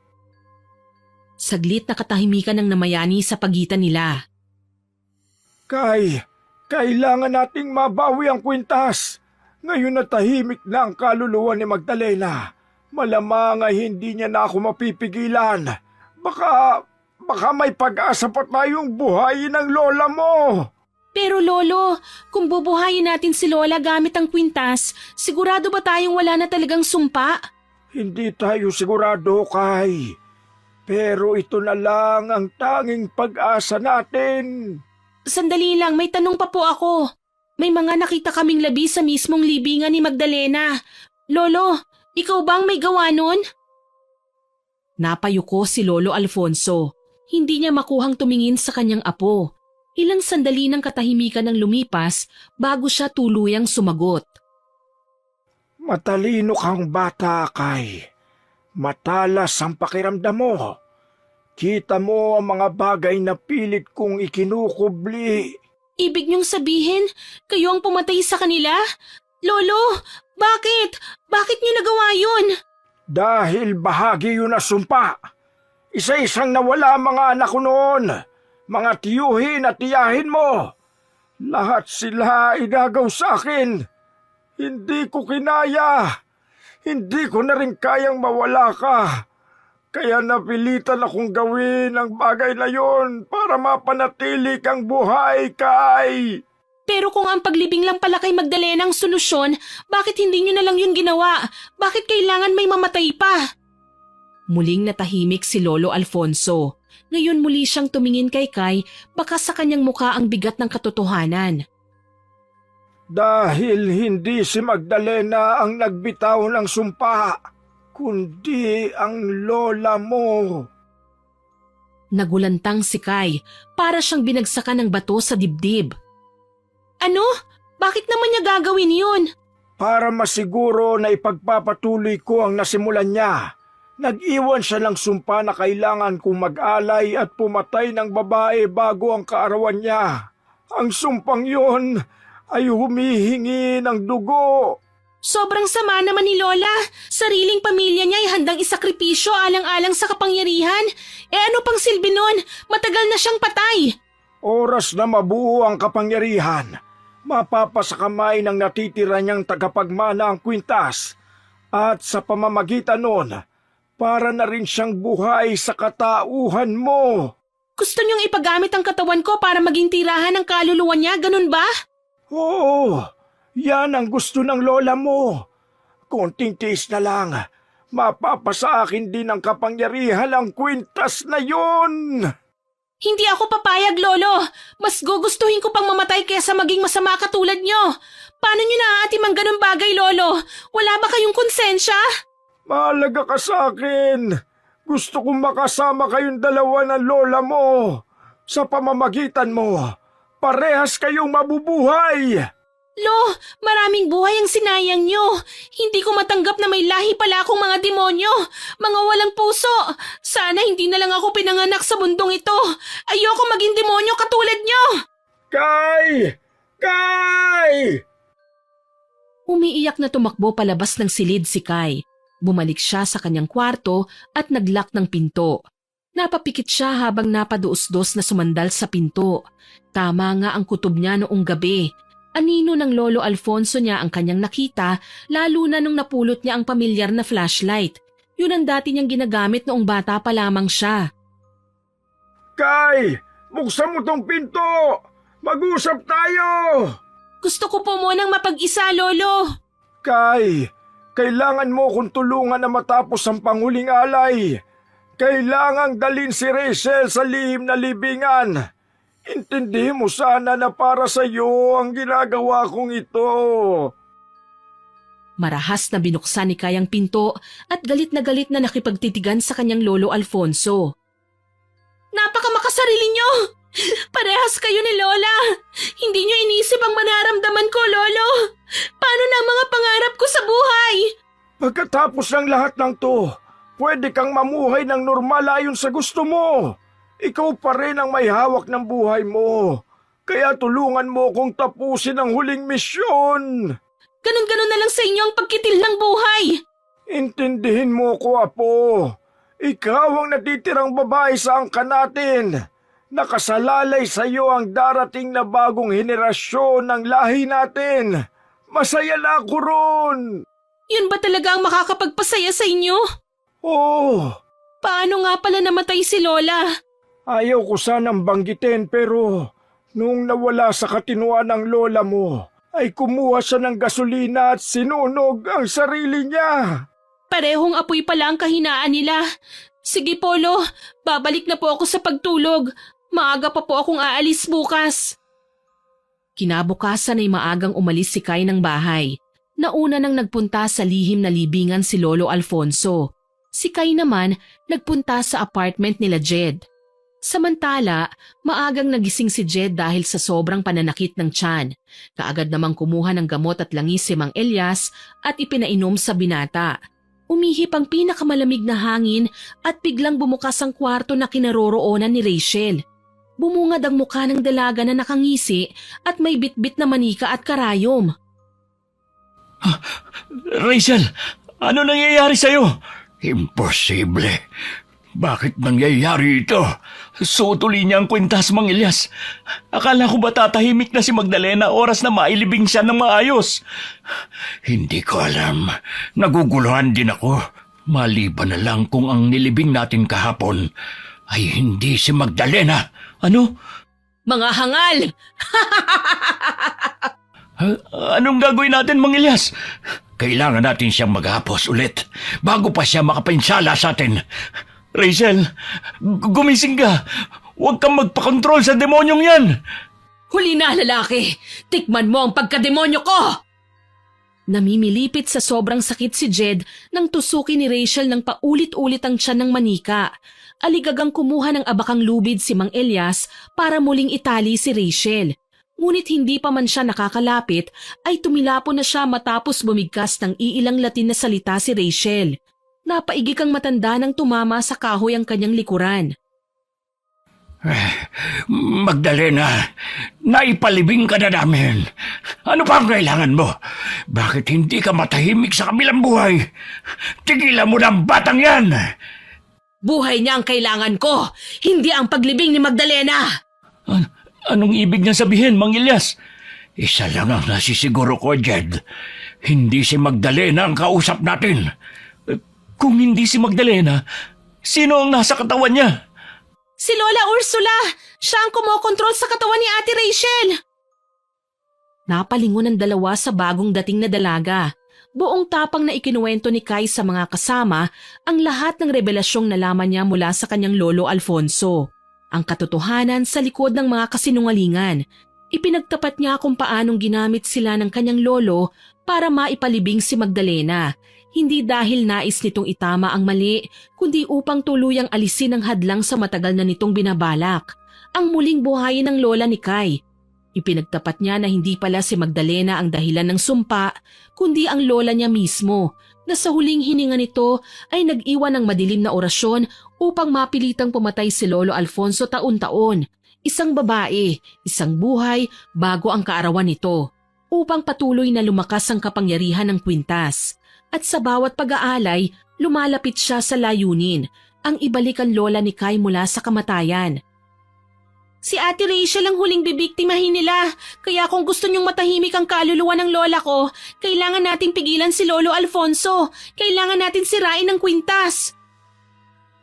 Saglit na katahimikan ng namayani sa pagitan nila. Kailangan nating mabawi ang kwintas. Ngayon na tahimik na ang kaluluwa ni Magdalena. Malamang ay hindi niya na ako mapipigilan. Baka may pag-asa pa tayong buhayin ng lola mo. Pero lolo, kung bubuhayin natin si Lola gamit ang kwintas, sigurado ba tayong wala na talagang sumpa? Hindi tayo sigurado, Kai. Pero ito na lang ang tanging pag-asa natin. Sandali lang, may tanong pa po ako. May mga nakita kaming labi sa mismong libingan ni Magdalena. Lolo, ikaw bang may gawa nun? Napayuko si Lolo Alfonso. Hindi niya makuhang tumingin sa kanyang apo. Ilang sandali ng katahimikan ang lumipas bago siya tuluyang sumagot. Matalino kang bata, Kai. Matalas ang pakiramdam mo. Kita mo ang mga bagay na pilit kong ikinukubli. Ibig niyong sabihin, kayo ang pumatay sa kanila? Lolo, bakit? Bakit niyo nagawa yun? Dahil bahagi yun na sumpa. Isa-isang nawala ang mga anak ko noon. Mga tiyuhin at tiyahin mo. Lahat sila igagaw sa akin. Hindi ko kinaya. Hindi ko na rin kayang mawala ka. Kaya napilitan akong gawin ang bagay na yon para mapanatili kang buhay, Kai. Pero kung ang paglibing lang pala kay Magdalena ang solusyon, bakit hindi niyo na lang yun ginawa? Bakit kailangan may mamatay pa? Muling natahimik si Lolo Alfonso. Ngayon muli siyang tumingin kay Kai, baka sa kanyang mukha ang bigat ng katotohanan. Dahil hindi si Magdalena ang nagbitaw ng sumpa, kundi ang lola mo. Nagulantang si Kai, para siyang binagsakan ng bato sa dibdib. Ano? Bakit naman niya gagawin yun? Para masiguro na ipagpapatuloy ko ang nasimulan niya. Nag-iwan siya ng sumpa na kailangan kong mag-alay at pumatay ng babae bago ang kaarawan niya. Ang sumpang yun ay humihingi ng dugo. Sobrang sama naman ni Lola. Sariling pamilya niya ay handang isakripisyo alang-alang sa kapangyarihan. Ano pang silbi nun? Matagal na siyang patay. Oras na mabuo ang kapangyarihan. Mapapasakamay ng natitira niyang tagapagmana ang kwintas. At sa pamamagitan nun, para na rin siyang buhay sa katauhan mo. Gusto niyong ipagamit ang katawan ko para maging tirahan ng kaluluwa niya, ganun ba? Oo, yan ang gusto ng lola mo. Konting tiis na lang, mapapasa akin din ang kapangyarihan ang kwintas na yun. Hindi ako papayag, Lolo. Mas gugustuhin ko pang mamatay kaysa maging masama katulad niyo. Paano niyo naaatim ang ganun bagay, Lolo? Wala ba kayong konsensya? Mahalaga ka sa akin. Gusto kong makasama kayong dalawa ng lola mo. Sa pamamagitan mo, parehas kayong mabubuhay. Lo, maraming buhay ang sinayang nyo. Hindi ko matanggap na may lahi pala akong mga demonyo. Mga walang puso. Sana hindi na lang ako pinanganak sa mundong ito. Ayoko maging demonyo katulad nyo. Kay! Kay! Umiiyak na tumakbo palabas ng silid si Kai. Bumalik siya sa kanyang kwarto at naglock ng pinto. Napapikit siya habang napaduos-dos na sumandal sa pinto. Tama nga ang kutob niya noong gabi. Anino ng Lolo Alfonso niya ang kanyang nakita, lalo na nung napulot niya ang pamilyar na flashlight. Yun ang dati niyang ginagamit noong bata pa lamang siya. Kay! Buksan mo tong pinto! Mag-usap tayo! Gusto ko po munang mapag-isa, Lolo. Kay, kailangan mo kong tulungan na matapos ang panghuling alay. Kailangang dalhin si Rachel sa lihim na libingan. Intindihin mo sana na para sa iyo ang ginagawa kong ito. Marahas na binuksan ni Kai ang pinto at galit na nakipagtitigan sa kanyang Lolo Alfonso. Napakamakasarili nyo! Parehas kayo ni Lola! Hindi nyo inisip ang manaramdaman ko, Lolo! Paano na ang mga pangarap ko sa buhay? Pagkatapos ng lahat ng to, pwede kang mamuhay ng normal ayon sa gusto mo. Ikaw pa rin ang may hawak ng buhay mo. Kaya tulungan mo kong tapusin ang huling misyon. Ganun-ganun na lang sa inyo ang pagkitil ng buhay. Intindihin mo ko, Apo. Ikaw ang natitirang babae sa angkan natin. Nakasalalay sa iyo ang darating na bagong henerasyon ng lahi natin. Masaya na ako ron. Yun ba talaga ang makakapagpasaya sa inyo? Oh, Paano nga pala namatay si Lola? ayaw ko sanang banggitin pero nung nawala sa katinuan ng lola mo, ay kumuha siya ng gasolina at sinunog ang sarili niya. Parehong apoy pala ang kahinaan nila. Sige, Polo, babalik na po ako sa pagtulog. Maaga pa po akong aalis bukas. Kinabukasan ay maagang umalis si Kai ng bahay. Nauna nang nagpunta sa lihim na libingan si Lolo Alfonso. Si Kai naman nagpunta sa apartment nila Jed. Samantala, maagang nagising si Jed dahil sa sobrang pananakit ng tiyan. Kaagad namang kumuha ng gamot at langis si Mang Elias at ipinainom sa binata. Umihip ang pinakamalamig na hangin at biglang bumukas ang kwarto na kinaroroonan ni Rachel. Bumungad ang mukha ng dalaga na nakangisi at may bitbit na manika at karayom. Rachel, ano nangyayari sa'yo? Imposible. Bakit nangyayari ito? Sutuli niya ang kwintas, Mang Elias. Akala ko ba tatahimik na si Magdalena oras na mailibing siya ng maayos? Hindi ko alam. Naguguluhan din ako. Maliban na lang kung ang nilibing natin kahapon ay hindi si Magdalena. Ano? Mga hangal! Anong gagawin natin, Mang Elias? Kailangan natin siyang maghapos ulit bago pa siya makapinsala sa atin. Rachel, gumising ka. Huwag kang magpakontrol sa demonyong yan. Huli na, lalaki! Tikman mo ang pagkademonyo ko! Namimilipit sa sobrang sakit si Jed nang tusukin ni Rachel ng paulit-ulit ang tiyan ng manika. Aligagang kumuha ng abakang lubid si Mang Elias para muling itali si Rachel. Ngunit hindi pa man siya nakakalapit ay tumilapo na siya matapos bumigkas ng iilang Latin na salita si Rachel. Napaigik ang matanda nang tumama sa kahoy ang kanyang likuran. Magdalena, naipalibing ka na namin. Ano pa ang kailangan mo? Bakit hindi ka matahimik sa kabilang buhay? Tigilan mo na ang batang yan! Buhay niya ang kailangan ko, hindi ang paglibing ni Magdalena! Anong ibig niya sabihin, Mang Elias? Isa lang ang nasisiguro ko, Jed. Hindi si Magdalena ang kausap natin. Kung hindi si Magdalena, sino ang nasa katawan niya? Si Lola Ursula! Siya ang kumokontrol sa katawan ni Ate Rachel! Napalingon ang dalawa sa bagong dating na dalaga. Buong tapang na ikinuwento ni Kai sa mga kasama ang lahat ng revelasyong nalaman niya mula sa kanyang Lolo Alfonso. Ang katotohanan sa likod ng mga kasinungalingan. Ipinagtapat niya kung paanong ginamit sila ng kanyang lolo para maipalibing si Magdalena. Hindi dahil nais nitong itama ang mali, kundi upang tuluyang alisin ang hadlang sa matagal na nitong binabalak. Ang muling buhayin ng lola ni Kai. Ipinagtapat niya na hindi pala si Magdalena ang dahilan ng sumpa, kundi ang lola niya mismo, na sa huling hininga nito ay nag-iwan ng madilim na orasyon upang mapilitang pumatay si Lolo Alfonso taon-taon. Isang babae, isang buhay bago ang kaarawan nito, upang patuloy na lumakas ang kapangyarihan ng kwintas. At sa bawat pag-aalay, lumalapit siya sa layunin, ang ibalik ang lola ni Kai mula sa kamatayan. Si Ate Rachel ang huling bibiktimahin nila, kaya kung gusto niyong matahimik ang kaluluwa ng lola ko, kailangan nating pigilan si Lolo Alfonso. Kailangan natin sirain ang kwintas.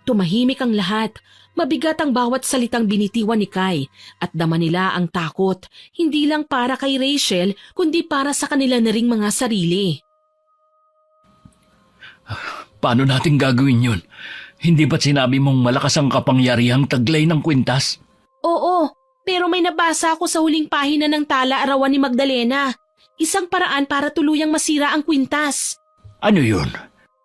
Tumahimik ang lahat. Mabigat ang bawat salitang binitiwan ni Kai at dama nila ang takot, hindi lang para kay Rachel kundi para sa kanila na ring mga sarili. Paano natin gagawin yun? Hindi ba't sinabi mong malakas ang kapangyarihang taglay ng kwintas? Oo, pero may nabasa ako sa huling pahina ng tala-arawan ni Magdalena. Isang paraan para tuluyang masira ang kwintas. Ano yun?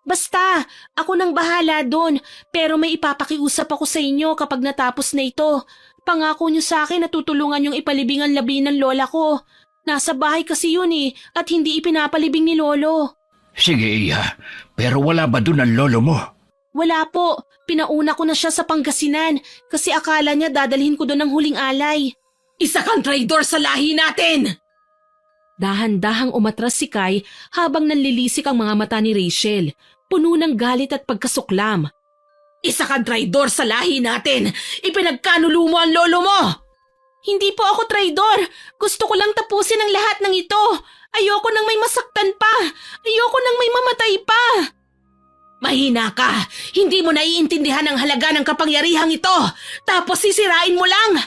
Basta, ako nang bahala doon, pero may ipapakiusap ako sa inyo kapag natapos na ito. Pangako niyo sa akin na tutulungan yung ipalibing ang labi ng lola ko. Nasa bahay kasi yun at hindi ipinapalibing ni Lolo. Sige, Iha. Pero wala ba dun ang lolo mo? Wala po, pinauna ko na siya sa Pangasinan kasi akala niya dadalhin ko doon ang huling alay. Isa kang traidor sa lahi natin! Dahan-dahang umatras si Kai habang nanlilisik ang mga mata ni Rachel, puno ng galit at pagkasuklam. Isa kang traidor sa lahi natin! Ipinagkanulo mo ang lolo mo! Hindi po ako traidor! Gusto ko lang tapusin ang lahat ng ito! Ayoko nang may masaktan pa! Ayoko nang may mamatay pa! Mahina ka! Hindi mo naiintindihan ang halaga ng kapangyarihang ito! Tapos sisirain mo lang!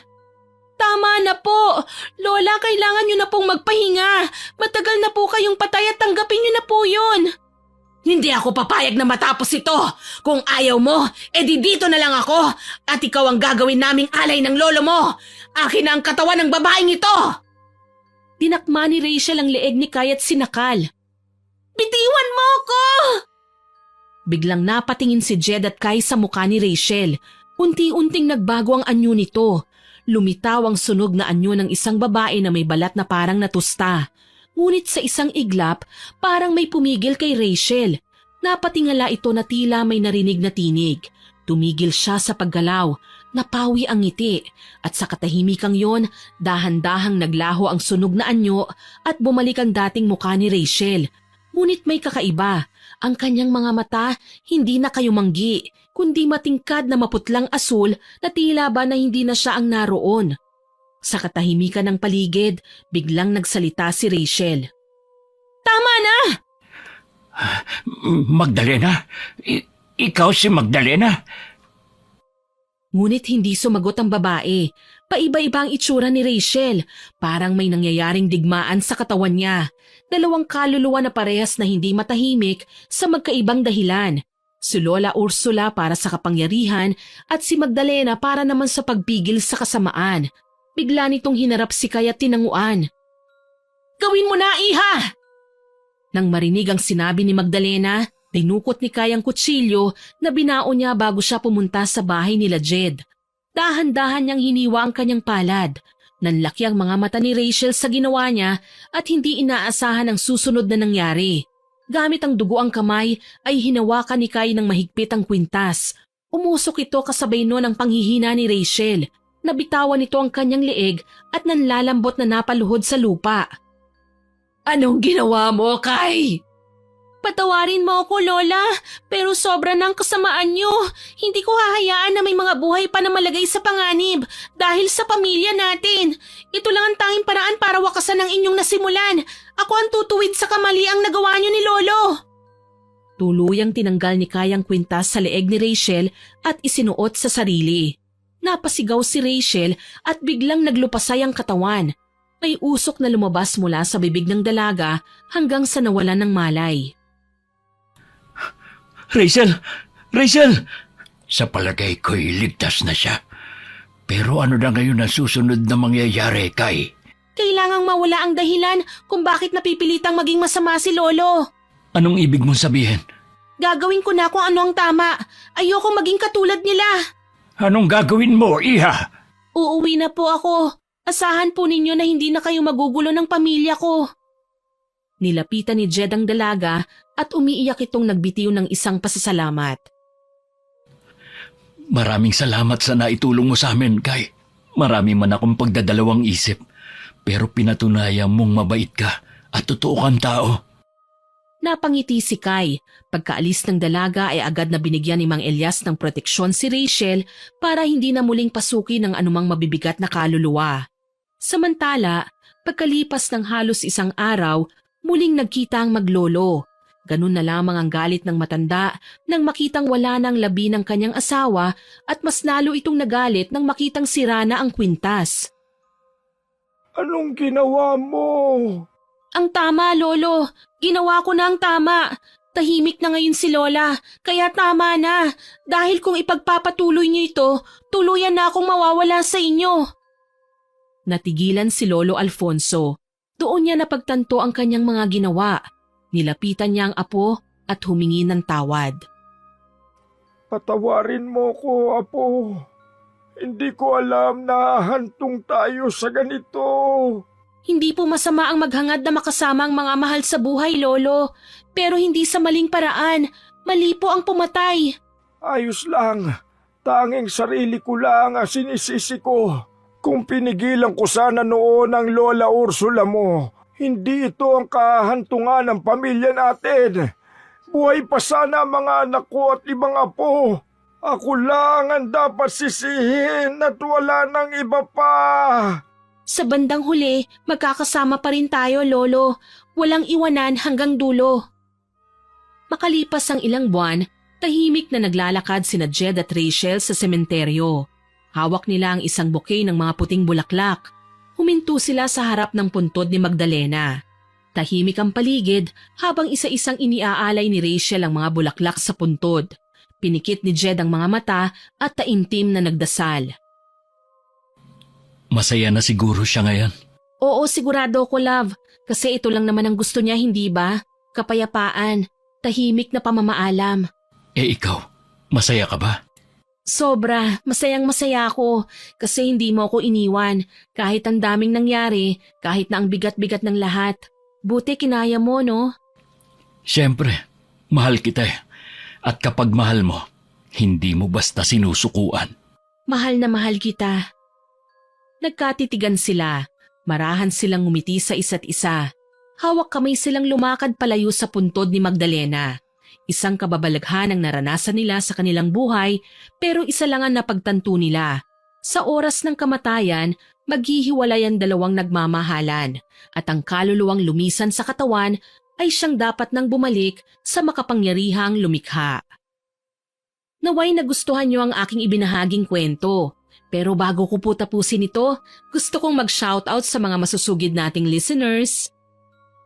Tama na po! Lola, kailangan niyo na pong magpahinga! Matagal na po kayong patay at tanggapin niyo na po yun! Hindi ako papayag na matapos ito! Kung ayaw mo, edi dito na lang ako! At ikaw ang gagawin naming alay ng lolo mo! Akin na ang katawan ng babaeng ito! Dinakma ni Rachel ang leeg ni Kai at sinakal. Bitiwan mo ko! Biglang napatingin si Jed at Kai sa mukha ni Rachel. Unti-unting nagbago ang anyo nito. Lumitaw ang sunog na anyo ng isang babae na may balat na parang natusta. Ngunit sa isang iglap, parang may pumigil kay Rachel. Napatingala ito na tila may narinig na tinig. Tumigil siya sa paggalaw. Napawi ang ngiti. At sa katahimikang yon, dahan-dahang naglaho ang sunog na anyo at bumalik ang dating mukha ni Rachel. Ngunit may kakaiba. Ang kanyang mga mata hindi na kayumanggi, kundi matingkad na maputlang asul na tila ba na hindi na siya ang naroon. Sa katahimikan ng paligid, biglang nagsalita si Rachel. Tama na! Magdalena? Ikaw si Magdalena? Ngunit hindi sumagot ang babae. Paiba-iba ang itsura ni Rachel. Parang may nangyayaring digmaan sa katawan niya. Dalawang kaluluwa na parehas na hindi matahimik sa magkaibang dahilan. Si Lola Ursula para sa kapangyarihan at si Magdalena para naman sa pagpigil sa kasamaan. Bigla nitong hinarap si Kai at tinanguan. Gawin mo na, Iha! Nang marinig ang sinabi ni Magdalena, dinukot ni Kai ang kutsilyo na binao niya bago siya pumunta sa bahay nila Jed. Dahan-dahan niyang hiniwa ang kanyang palad. Nanlaki ang mga mata ni Rachel sa ginawa niya at hindi inaasahan ang susunod na nangyari. Gamit ang dugo ang kamay ay hinawakan ni Kai ng mahigpit ang kwintas. Umusok ito kasabay noon ang panghihina ni Rachel. Nabitawan nito ang kanyang leeg at nanlalambot na napaluhod sa lupa. Anong ginawa mo, Kai? Patawarin mo ako, Lola, pero sobra ng kasamaan niyo. Hindi ko hahayaan na may mga buhay pa na malagay sa panganib dahil sa pamilya natin. Ito lang ang tanging paraan para wakasan ang inyong nasimulan. Ako ang tutuwid sa kamaliang nagawa niyo ni Lolo. Tuluyang tinanggal ni Kai ang kwintas sa leeg ni Rachel at isinuot sa sarili. Napasigaw si Rachel at biglang naglupasay ang katawan. May usok na lumabas mula sa bibig ng dalaga hanggang sa nawalan ng malay. Rachel! Rachel! Sa palagay ko'y ligtas na siya. Pero ano na ngayon ang susunod na mangyayari, Kai? Kailangang mawala ang dahilan kung bakit napipilitang maging masama si Lolo. Anong ibig mong sabihin? Gagawin ko na kung ano ang tama. Ayoko maging katulad nila. Anong gagawin mo, Iha? Uuwi na po ako Asahan po ninyo na hindi na kayo magugulo ng pamilya ko. Nilapitan ni Jed ang dalaga at umiiyak itong nagbitiw ng isang pasasalamat. Maraming salamat sa naitulong mo sa amin, Kay. Marami man akong pagdadalawang isip, pero pinatunayan mong mabait ka at totoo kang tao. Napangiti si Kai. Pagkaalis ng dalaga ay agad na binigyan ni Mang Elias ng proteksyon si Rachel para hindi na muling pasukin ng anumang mabibigat na kaluluwa. Samantala, pagkalipas ng halos isang araw, muling nagkita ang maglolo. Ganun na lamang ang galit ng matanda nang makitang wala ng labi ng kanyang asawa at mas lalo itong nagalit nang makitang sira na ang kwintas. Anong ginawa mo? Ang tama, Lolo. Ginawa ko na ang tama. Tahimik na ngayon si Lola, kaya tama na. Dahil kung ipagpapatuloy niyo ito, tuluyan na akong mawawala sa inyo. Natigilan si Lolo Alfonso. Doon niya napagtanto ang kanyang mga ginawa. Nilapitan niya ang apo at humingi ng tawad. Patawarin mo ko, Apo. Hindi ko alam na hantong tayo sa ganito. Hindi po masama ang maghangad na makasama ang mga mahal sa buhay, Lolo. Pero hindi sa maling paraan. Mali po ang pumatay. Ayos lang. Tanging sarili ko lang ang sinisisi ko. Kung pinigilan ko sana noon ang Lola Ursula mo, hindi ito ang kahantungan ng pamilya natin. Buhay pa sana ang mga anak ko at ibang apo. Ako lang ang dapat sisihin at wala nang iba pa. Sa bandang huli, magkakasama pa rin tayo, Lolo. Walang iwanan hanggang dulo. Makalipas ang ilang buwan, tahimik na naglalakad sina Jed at Rachel sa sementeryo. Hawak nila ang isang bouquet ng mga puting bulaklak. Huminto sila sa harap ng puntod ni Magdalena. Tahimik ang paligid habang isa-isang iniaalay ni Rachel ang mga bulaklak sa puntod. Pinikit ni Jed ang mga mata at taimtim na nagdasal. Masaya na siguro siya ngayon. Oo, sigurado ko, love. Kasi ito lang naman ang gusto niya, hindi ba? Kapayapaan, tahimik na pamamaalam. Ikaw, masaya ka ba? Sobra, masayang-masaya ako kasi hindi mo ako iniwan. Kahit ang daming nangyari, kahit na ang bigat-bigat ng lahat. Buti kinaya mo, no? Siyempre, mahal kita eh. At kapag mahal mo, hindi mo basta sinusukuan. Mahal na mahal kita. Nagkatitigan sila. Marahan silang ngumiti sa isa't isa. Hawak kamay silang lumakad palayo sa puntod ni Magdalena. Isang kababalaghan ang naranasan nila sa kanilang buhay pero isa lang ang napagtanto nila. Sa oras ng kamatayan, maghihiwalay ang dalawang nagmamahalan at ang kaluluwang lumisan sa katawan ay siyang dapat nang bumalik sa makapangyarihang lumikha. Naway nagustuhan niyo ang aking ibinahaging kwento. Pero bago ko po tapusin ito, gusto kong mag-shoutout sa mga masusugid nating listeners.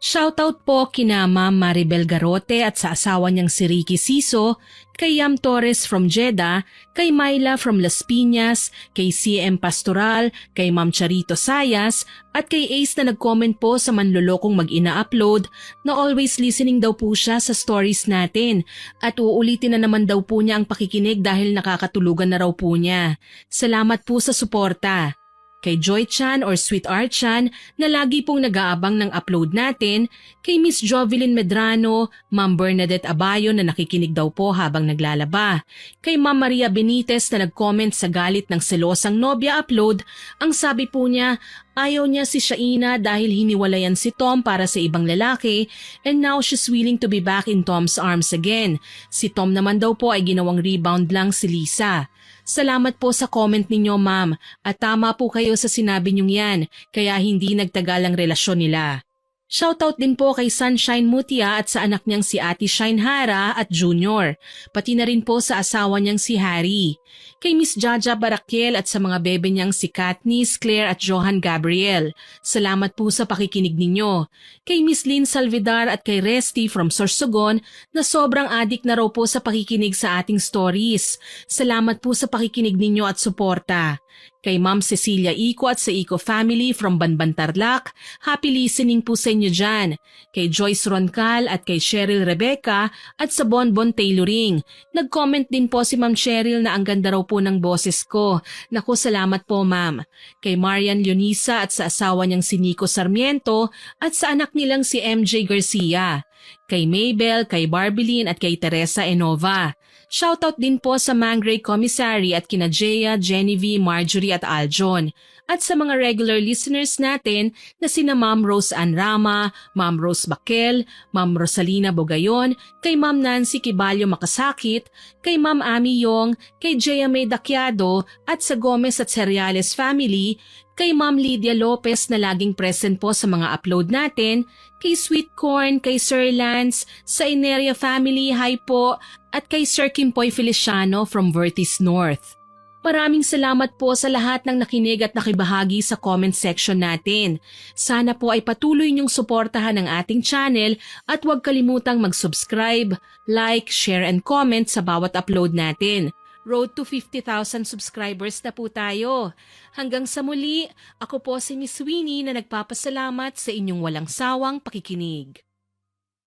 Shoutout po kina Ma'am Maribel Garote at sa asawa niyang si Ricky Siso, kay Yam Torres from Jeddah, kay Myla from Las Piñas, kay CM Pastoral, kay Ma'am Charito Sayas, at kay Ace na nag-comment po sa Manlolokong Mag-ina-upload na always listening daw po siya sa stories natin at uulitin na naman daw po niya ang pakikinig dahil nakakatulugan na raw po niya. Salamat po sa suporta. Kay Joy Chan or Sweet Art Chan na lagi pong nag-aabang ng upload natin, kay Miss Jovelyn Medrano, Ma'am Bernadette Abayo na nakikinig daw po habang naglalaba, kay Ma'am Maria Benitez na nag-comment sa galit ng selosang nobya upload, ang sabi po niya, ayaw niya si Shaina dahil hiniwalayan si Tom para sa ibang lalaki and now she's willing to be back in Tom's arms again. Si Tom naman daw po ay ginawang rebound lang si Lisa. Salamat po sa comment ninyo, ma'am. At tama po kayo sa sinabi niyong yan, kaya hindi nagtagal ang relasyon nila. Shoutout din po kay Sunshine Mutia at sa anak niyang si Ate Shine Hara at Junior, pati na rin po sa asawa niyang si Harry. Kay Miss Jaja Barakiel at sa mga bebe niyang si Katniss, Claire at Johan Gabriel. Salamat po sa pakikinig ninyo. Kay Miss Lynn Salvidar at kay Resty from Sorsogon na sobrang adik na raw po sa pakikinig sa ating stories. Salamat po sa pakikinig ninyo at suporta. Kay Ma'am Cecilia Ico at sa Ico family from Banban Tarlac, happy listening po sa inyo dyan. Kay Joyce Roncal at kay Cheryl Rebecca at sa Bonbon Tailoring. Nag-comment din po si Ma'am Cheryl na ang ganda raw po ng boses ko. Naku, salamat po ma'am. Kay Marian Leonisa at sa asawa niyang si Nico Sarmiento at sa anak nilang si MJ Garcia. Kay Maybell, kay Barbilin at kay Teresa Enova. Shoutout din po sa Mangray Commissary at kina Jea, Genevieve, Marjorie at Aljon. At sa mga regular listeners natin na sina Ma'am Rose Ann Rama, Ma'am Rose Bakel, Ma'am Rosalina Bogayon, kay Ma'am Nancy Kibalyo Makasakit, kay Ma'am Ami Yong, kay Jea May Daquiado at sa Gomez at Cereales family, kay Ma'am Lydia Lopez na laging present po sa mga upload natin, kay Sweet Corn, kay Sir Lance, sa Ineria family, hi po, at kay Sir Kimpoy Feliciano from Vertis North. Maraming salamat po sa lahat ng nakinig at nakibahagi sa comment section natin. Sana po ay patuloy niyong suportahan ang ating channel at huwag kalimutang mag-subscribe, like, share and comment sa bawat upload natin. Road to 50,000 subscribers na po tayo. Hanggang sa muli, ako po si Miss Winnie na nagpapasalamat sa inyong walang sawang pakikinig.